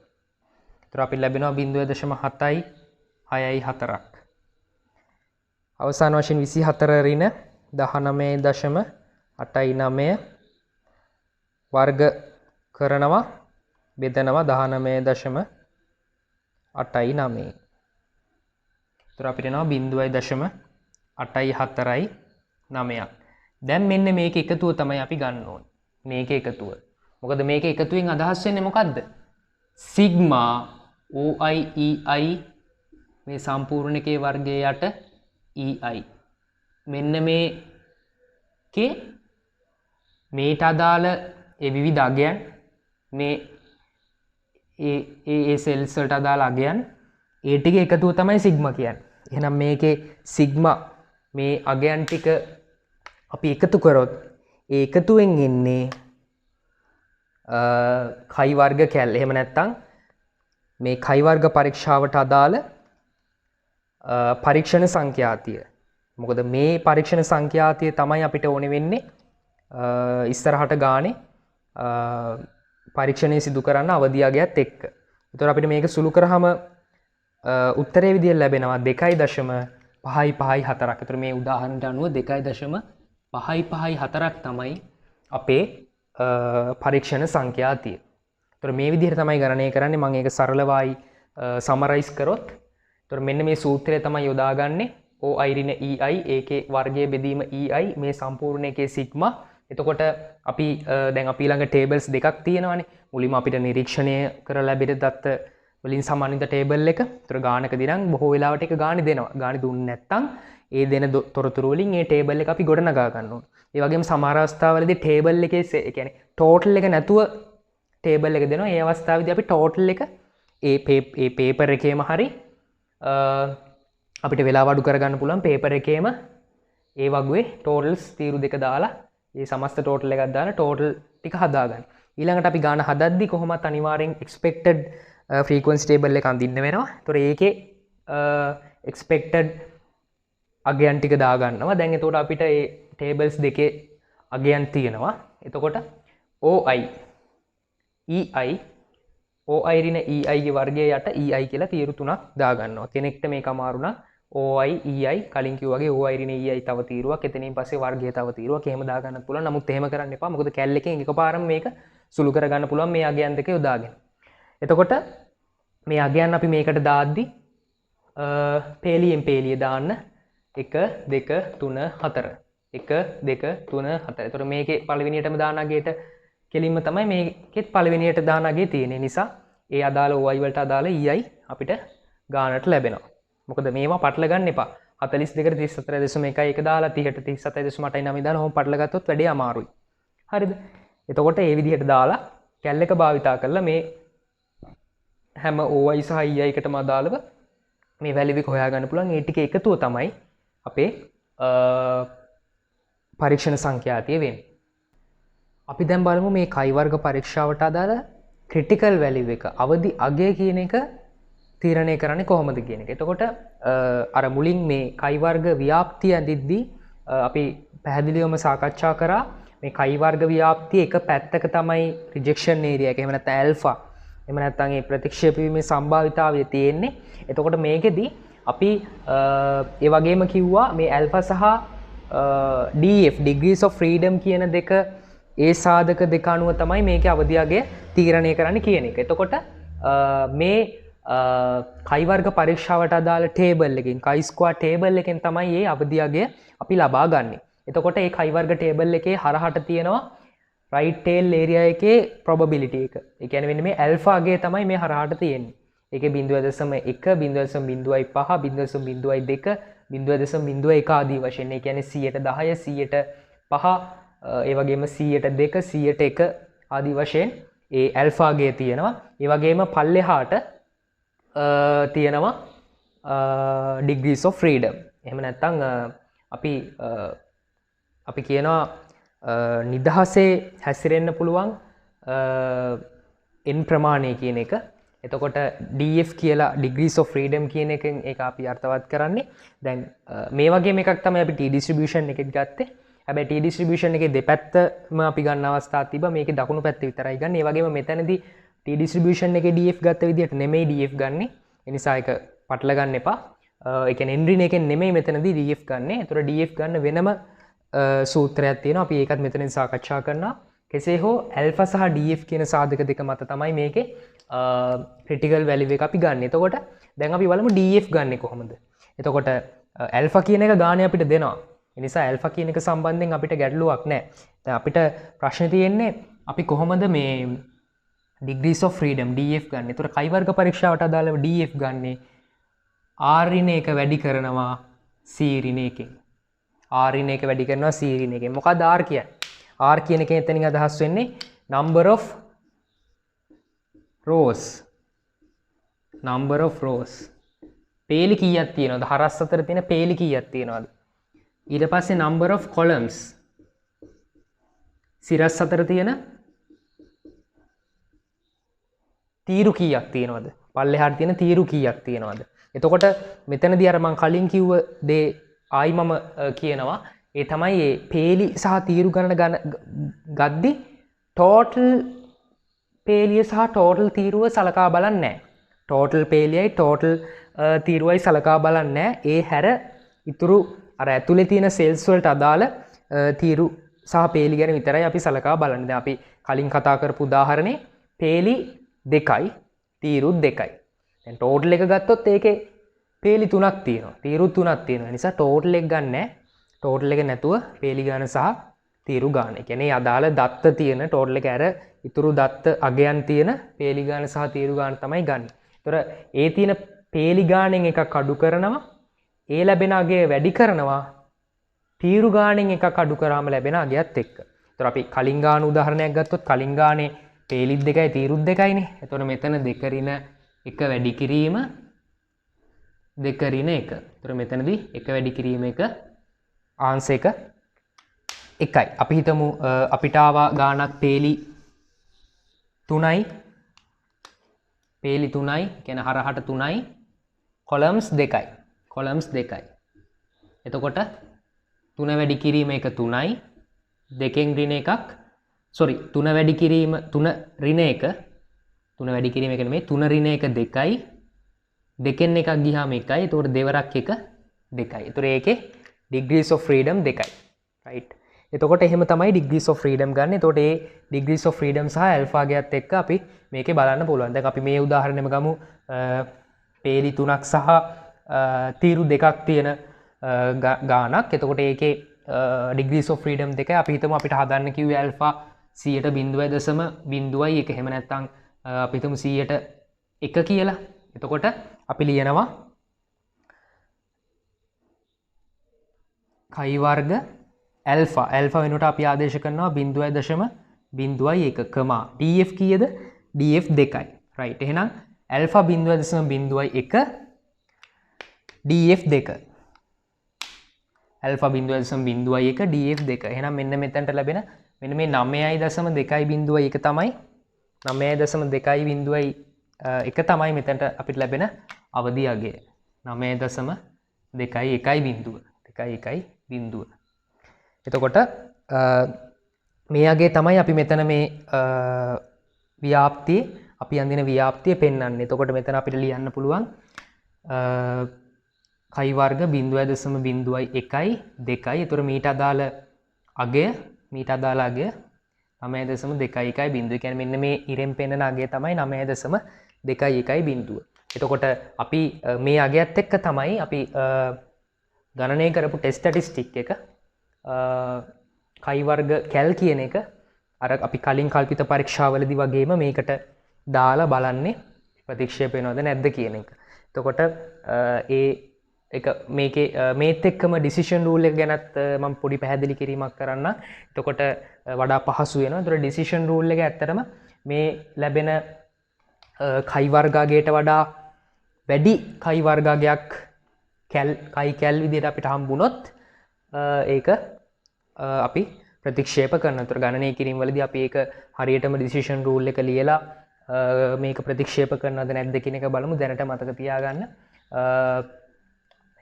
එතකොට අපිට ලැබෙනවා 0.7යි 6යි 4ක් අවසාන වශයෙන් 24 රින 19.89 වර්ග කරනවා බෙදනවා 19.89 එතකොට අපිට එනවා 0.849ක් දැන් මෙන්න මේක එකතුව තමයි අපි ගන්න ඕනේ මේක එකතුව මොකද මේක එකතුවෙන් අදහස් වෙන්නේ මොකද්ද සිග්මා OI EI මේ සම්පූර්ණ එකේ වර්ගය යට EI මෙන්න මේකේ මේට අදාළ ඒ විවිධ අගයන් මේ ඒ සෙල්ස් වලට අදාළ අගයන් ඒ ටික එකතුව තමයි සිග්මා කියන්නේ. එහෙනම් මේකේ සිග්මා මේ අගයන් ටික අපි එකතු කරොත් ඒ එකතුවෙන් එන්නේ කයි වර්ග කැල්. එහෙම නැත්නම් මේ කයි වර්ග පරීක්ෂාවට අදාළ පරීක්ෂණ සංඛ්‍යාතිය. මොකද මේ පරීක්ෂණ සංඛ්‍යාතිය තමයි අපිට ඕනේ වෙන්නේ ඉස්සරහට ගානේ පරීක්ෂණය සිදු කරන්න අවධියාගයත් එක්ක. එතකොට අපිට මේක සුළු කරාම උත්තරේ විදියට ලැබෙනවා 2.554ක්. එතකොට මේ උදාහරණයට අනුව 2.554ක් තමයි අපේ පරීක්ෂණ සංඛ්‍යාතිය. එතකොට මේ විදිහට තමයි ගණනය කරන්නේ. මම ඒක සරලවයි සමරයිස් කරොත්. එතකොට මෙන්න මේ සූත්‍රය තමයි යොදාගන්නේ. OI ඍණ EI ඒකේ වර්ගයේ බෙදීම EI මේ සම්පූර්ණ එකේ සිග්මා. එතකොට අපි දැන් අපි ළඟ ටේබල්ස් දෙකක් තියෙනවානේ. මුලින්ම අපිට නිරීක්ෂණය කරලා ලැබෙන දත්ත වලින් සම්බන්ධිත ටේබල් එක. ඒතර ගානකදී නම් බොහෝ වෙලාවට ඒක ගානේ දෙනවා. ගානේ දුන්නේ නැත්නම් ඒ දෙන තොරතුරු වලින් ඒ ටේබල් එක අපි ගොඩනගා ගන්න ඕනේ. ඒ වගේම සමහර අවස්ථාවලදී ටේබල් එකේ ඒ කියන්නේ ටෝටල් එක නැතුව ටේබල් එක දෙනවා. ඒ අවස්ථාවේදී අපි ටෝටල් එක ඒ පේපර් එකේම හරි අපිට වෙලාව අඩු කරගන්න පුළුවන් පේපර් එකේම ඒ වගේ ටෝටල්ස් තීරු දෙක දාලා ඒ සමස්ත ටෝටල් එකක් දාලා ටෝටල් ටික හදාගන්න. ඊළඟට අපි ගාන හදද්දි කොහොමත් අනිවාර්යෙන් expected frequency table එක අඳින්න වෙනවා. ඒතොර ඒකේ expected අගයන් ටික දාගන්නවා. දැන් එතකොට අපිට මේ tables දෙකේ අගයන් තියෙනවා. එතකොට OI EI OI ඍණ EI ගේ වර්ගය යට EI කියලා තීරු තුනක් දාගන්නවා. කෙනෙක්ට මේක අමාරු නම් OI EI කලින් කිව්වා වගේ OI ඍණ EI තව තීරුවක් එතනින් පස්සේ වර්ගය තව තීරුවක් එහෙම දාගන්නත් පුළුවන්. නමුත් එහෙම කරන්න එපා. මොකද කැල් එකෙන් එකපාරම මේක සුළු කරගන්න පුළුවන් මේ අගයන් දෙක යොදාගෙන. එතකොට මේ අගයන් අපි මේකට දාද්දි පේලියෙන් පේලිය දාන්න 1 2 3 4 1 2 3 4. එතකොට මේකේ පළවෙනියටම දාන අගයට කෙලින්ම තමයි මේකෙත් පළවෙනියට දාන අගේ තියෙන නිසා ඒ අදාළ OI වලට අදාළ EI අපිට ගානට ලැබෙනවා. මොකද මේවා පටල ගන්න එපා. 42 34.1 එක දාලා 30ට 37.89 දාලා ඔහොම පටල ගත්තොත් වැඩේ අමාරුයි. හරිද? එතකොට මේ විදිහට දාලා කැල් එක භාවිතා කරලා මේ හැම OI සහ EI එකටම අදාළව මේ වැලියු එක හොයාගන්න පුළුවන්. ඒ ටික එකතුව තමයි අපේ පරීක්ෂණ සංඛ්‍යාතිය වෙන්නේ. අපි දැන් බලමු මේ කයි වර්ග පරීක්ෂාවට අදාළ ක්‍රිටිකල් වැලියු එක අවදි අගය කියන එක තීරණය කරන්නේ කොහොමද කියන එක. එතකොට අර මුලින් මේ කයි වර්ග ව්‍යාප්තිය ඇඳිද්දී අපි පැහැදිලිවම සාකච්ඡා කරා මේ කයි වර්ග ව්‍යාප්තිය එක පැත්තක තමයි රිජෙක්ෂන් ඒරියා එක. එහෙම නැත්නම් ඇල්ෆා. එහෙම නැත්නම් ඒ ප්‍රතික්ෂේප වීමේ සම්භාවිතාවය තියෙන්නේ. එතකොට මේකෙදි අපි ඒ වගේම කිව්වා මේ ඇල්ෆා සහ DF degrees of freedom කියන දෙක ඒ සාධක දෙක අනුව තමයි මේකේ අවදි අගය තීරණය කරන්න කියන එක. එතකොට මේ කයි වර්ග පරීක්ෂාවට අදාළ ටේබල් එකකින් කයි ස්ක්වයර් ටේබල් එකෙන් තමයි මේ අවදි අගය අපි ලබා ගන්නෙ. එතකොට මේ කයි වර්ග ටේබල් එකේ හරහට තියෙනවා right tail area එකේ probability එක. ඒ කියන්නේ මෙන්න මේ alpha අගය තමයි මේ හරහට තියෙන්නේ. ඒකේ 0.1 0.05 0.02 0.01 ආදී වශයෙන්. ඒ කියන්නේ 10% 5 ඒ වගේම 100% 2 100% ආදී වශයෙන් ඒ ඇල්ෆා අගය තියෙනවා. ඒ වගේම පල්ලෙහාට තියෙනවා degrees of freedom. එහෙම නැත්නම් අපි කියනවා නිදහසේ හැසිරෙන්න පුළුවන් n ප්‍රමාණය කියන එක. එතකොට DF කියලා degrees of freedom කියන එකෙන් ඒක අපි අර්ථවත් කරන්නේ. දැන් මේ වගේම එකක් තමයි අපි T distribution එකෙත් ගත්තේ. හැබැයි T distribution එකේ දෙපැත්තම අපි ගන්න අවස්ථාවක් තිබ්බා. මේකේ දකුණු පැත්ත විතරයි ගන්න. ඒ වගේම මෙතනදී T distribution එකේ DF ගත්ත විදිහට නෙමෙයි DF ගන්නෙ. ඒ නිසා ඒක පටල ගන්න එපා. ඒ කියන්නේ n ඍණ එකෙන් නෙමෙයි මෙතනදී DF ගන්නෙ. ඒතර DF ගන්න වෙනම සූත්‍රයක් තියෙනවා. අපි ඒකත් මෙතනින් සාකච්ඡා කරනවා. කෙසේ හෝ alpha සහ DF කියන සාධක දෙක මත තමයි මේකේ critical value එක අපි ගන්න. එතකොට දැන් අපි බලමු DF ගන්නෙ කොහොමද? එතකොට alpha කියන එක ගානේ අපිට දෙනවා. ඒ නිසා alpha කියන එක සම්බන්ධයෙන් අපිට ගැටලුවක් නැහැ. දැන් අපිට ප්‍රශ්නේ තියෙන්නේ අපි කොහොමද මේ degrees of freedom DF ගන්න. ඒතර කයි වර්ග පරීක්ෂාවට අදාළව DF ගන්නෙ R ඍණ එක වැඩි කරනවා C ඍණ එකෙන්. R ඍණ එක වැඩි කරනවා C ඍණ එකෙන්. මොකක්ද R කියන්නේ? R කියන එකෙන් එතනින් අදහස් වෙන්නේ number of rows. number of rows. පේලි කීයක් තියෙනවද? හරස් අතර තියෙන පේලි කීයක් තියෙනවද? ඊට පස්සේ number of columns. සිරස් අතර තියෙන තීරු කීයක් තියෙනවද? පල්ලෙහාට තියෙන තීරු කීයක් තියෙනවද? එතකොට මෙතනදී අර මම කලින් කිව්ව දේ ආයි මම කියනවා. ඒ තමයි මේ පේලි සහ තීරු ගණන ගද්දි total පේලිය සහ total තීරුව සලකා බලන්නේ නැහැ. total පේලියයි total තීරුවයි සලකා බලන්නේ නැහැ. ඒ හැර ඉතුරු අර ඇතුලේ තියෙන cells වලට අදාළ තීරු සහ පේලි ගැන විතරයි අපි සලකා බලන්නේ. දැන් අපි කලින් කතා කරපු උදාහරණේ පේලි 2යි තීරු 2යි. දැන් total එක ගත්තොත් ඒකේ පේලි 3ක් තියෙනවා. තීරු 3ක් තියෙනවා. ඒ නිසා total එක ගන්න නැහැ. total එක නැතුව පේලි ගාන සහ තීරු ගාන. ඒ කියන්නේ අදාළ දත්ත තියෙන total එක ඇර ඉතුරු දත්ත අගයන් තියෙන පේලි ගාන සහ තීරු ගාන තමයි ගන්න. ඒතර ඒ තියෙන පේලි ගානෙන් එකක් අඩු කරනවා. ඒ ලැබෙන අගය වැඩි කරනවා. තීරු ගානෙන් එකක් අඩු කරාම ලැබෙන අගයත් එක්ක. ඒතර අපි කලින් ගාන උදාහරණයක් ගත්තොත් කලින් ගානේ පේලිත් 2යි තීරුත් 2යිනේ. ඒතර මෙතන 2 ඍණ 1 වැඩි කිරීම 2 ඍණ 1. ඒතර මෙතනදී 1 වැඩි කිරීම 1 ආන්සර් එක 1යි. අපි හිතමු අපිට ආවා ගානක් පේලි 3යි. පේලි 3යි කියන්නේ හරහට 3යි. columns 2යි. columns 2යි. එතකොට 3 වැඩි කිරීම 1 3යි. 2කින් ඍණ එකක් sorry 3 වැඩි කිරීම 3 ඍණ 1 3 වැඩි කිරීම 1 නෙමෙයි 3 ඍණ 1 2යි. 2කින් එකක් ගියාම 1යි. එතකොට දෙවරක් 1 2යි. එතකොට ඒකේ degrees of freedom 2යි. right. එතකොට එහෙම තමයි degrees of freedom ගන්න. එතකොට ඒ degrees of freedom සහ alpha ගයත් එක්ක අපි මේකේ බලන්න පුළුවන්. දැන් අපි මේ උදාහරණෙම ගමු. පේලි 3ක් සහ තීරු 2ක් තියෙන ගානක්. එතකොට ඒකේ degrees of freedom 2යි. අපි හිතමු අපිට හදන්න කිව්වේ alpha 0.0.01. එහෙම නැත්නම් අපි හිතමු 100% කියලා. එතකොට අපි ලියනවා කයි වර්ග ඇල්ෆා වෙනුවට අපි ආදේශ කරනවා 0.01 කමා DF කීයද? DF 2යි. right. එහෙනම් ඇල්ෆා 0.01 df2 ඇල්ෆා 0.01 df2 එහෙනම් මෙන්න මෙතනට ලැබෙන මෙන්න මේ 9.2.1 තමයි 9.2.1 තමයි මෙතනට අපිට ලැබෙන අවදි අගය 9.2.1 එතකොට මේ අගේ තමයි අපි මෙතන මේ ව්‍යාප්තිය අපි අඳින ව්‍යාප්තිය පෙන්වන්නේ. එතකොට මෙතන අපිට ලියන්න පුළුවන් කයි වර්ග 0.01 2යි. ඒතර මීට අදාළ අගය 9.2.1 කියන්නේ මෙන්න මේ ඉරෙන් පෙන්වන අගය තමයි 9.2.1. එතකොට අපි මේ අගයත් එක්ක තමයි අපි ගණනය කරපු ටෙස්ට් ස්ටැටිස්ටික් එක කයි වර්ග කැල් කියන එක අර අපි කලින් කල්පිත පරීක්ෂාවලදී වගේම මේකට දාලා බලන්නේ ප්‍රතික්ෂේප වෙනවද නැද්ද කියන එක. එතකොට ඒ එක මේකේ මේත් එක්කම ඩිසිෂන් රූල් එක ගැනත් මම පොඩි පැහැදිලි කිරීමක් කරන්න. එතකොට වඩා පහසු වෙනවා. ඒතර ඩිසිෂන් රූල් එක ඇත්තටම මේ ලැබෙන කයි වර්ගාගයට වඩා වැඩි කයි වර්ගාගයක් කයි කැල් විදිහට අපිට හම්බුනොත් ඒක අපි ප්‍රතික්ෂේප කරන. ඒතර ගණනය කිරීම වලදී අපි ඒක හරියටම ඩිසිෂන් රූල් එක ලියලා මේක ප්‍රතික්ෂේප කරනවද නැද්ද කියන එක බලමු. දැනට මතක තියාගන්න.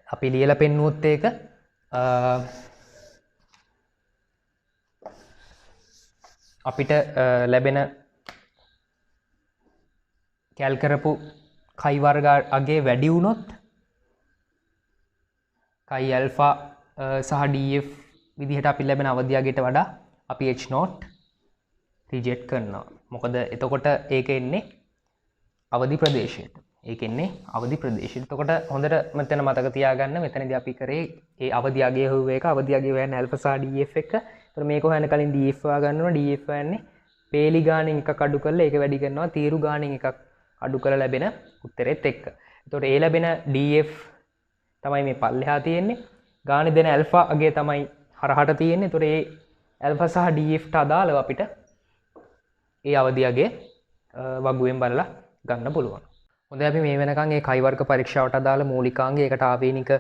අපි ලියලා පෙන්නුවොත් ඒක අපිට ලැබෙන කැල් කරපු කයි වර්ග අගේ වැඩි වුණොත් කයි ඇල්ෆා සහ df විදිහට අපි ලැබෙන අවදි අගයට වඩා අපි h0 රිජෙක්ට් කරනවා. මොකද එතකොට ඒක එන්නේ අවදි ප්‍රදේශයට. ඒක එන්නේ අවදි ප්‍රදේශයට. එතකොට හොඳට මෙතන මතක තියාගන්න මෙතනදී අපි කරේ ඒ අවදි අගය හොයුව එක අවදි අගය හොයන්නේ ඇල්ෆා සහ df එක. ඒතර මේක හොයන්න කලින් df හොයා ගන්න ඕන. df හොයන්නේ පේලි ගානෙන් එකක් අඩු කරලා ඒක වැඩි කරනවා තීරු ගානෙන් එකක් අඩු කරලා ලැබෙන උත්තරෙත් එක්ක. එතකොට ඒ ලැබෙන df තමයි මේ පල්ලෙහා තියෙන්නේ. ගානේ දෙන ඇල්ෆා අගය තමයි හරහට තියෙන්නේ. එතකොට ඒ ඇල්ෆා සහ df ට අදාළව අපිට ඒ අවදි අගය වගුවෙන් බලලා ගන්න පුළුවන්. හොඳයි අපි මේ වෙනකන් ඒ කයි වර්ග පරීක්ෂාවට අදාළ මූලිකාංග ඒකට ආවේනික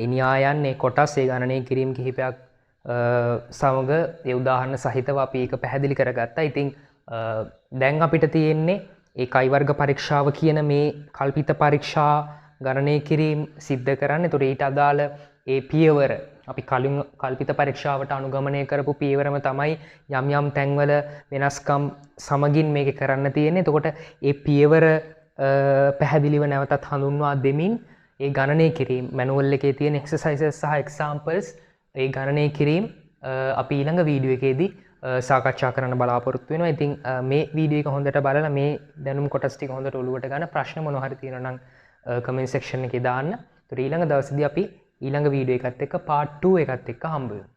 එන්‍යායන් ඒ කොටස් ඒ ගණනය කිරීම කිහිපයක් සමග ඒ උදාහරණ සහිතව අපි ඒක පැහැදිලි කරගත්තා. ඉතින් දැන් අපිට තියෙන්නේ ඒ කයි වර්ග පරීක්ෂාව කියන මේ කල්පිත පරීක්ෂා ගණනය කිරීම සිද්ධ කරන්න. ඒතකොට ඊට අදාළ ඒ පියවර අපි කලින් කල්පිත පරීක්ෂාවට අනුගමනය කරපු පියවරම තමයි යම් යම් තැන්වල වෙනස්කම් සමගින් මේක කරන්න තියෙන්නේ. එතකොට ඒ පියවර පැහැදිලිව නැවතත් හඳුන්වා දෙමින් ඒ ගණනය කිරීම මැනුවල් එකේ තියෙන එක්සර්සයිසස් සහ එක්සාම්පල්ස් ඒ ගණනය කිරීම අපි ඊළඟ වීඩියෝ එකේදී සාකච්ඡා කරන්න බලාපොරොත්තු වෙනවා. ඉතින් මේ වීඩියෝ එක හොඳට බලලා මේ දැනුම් කොටස් ටික හොඳට ඔලුවට ගන්න. ප්‍රශ්න මොනවා හරි තියෙනවා නම් කමෙන්ට් සෙක්ෂන් එකේ දාන්න. ඒතර ඊළඟ දවසේදී අපි ඊළඟ වීඩියෝ එකත් එක්ක part 2 එකත් එක්ක හම්බ වෙමු.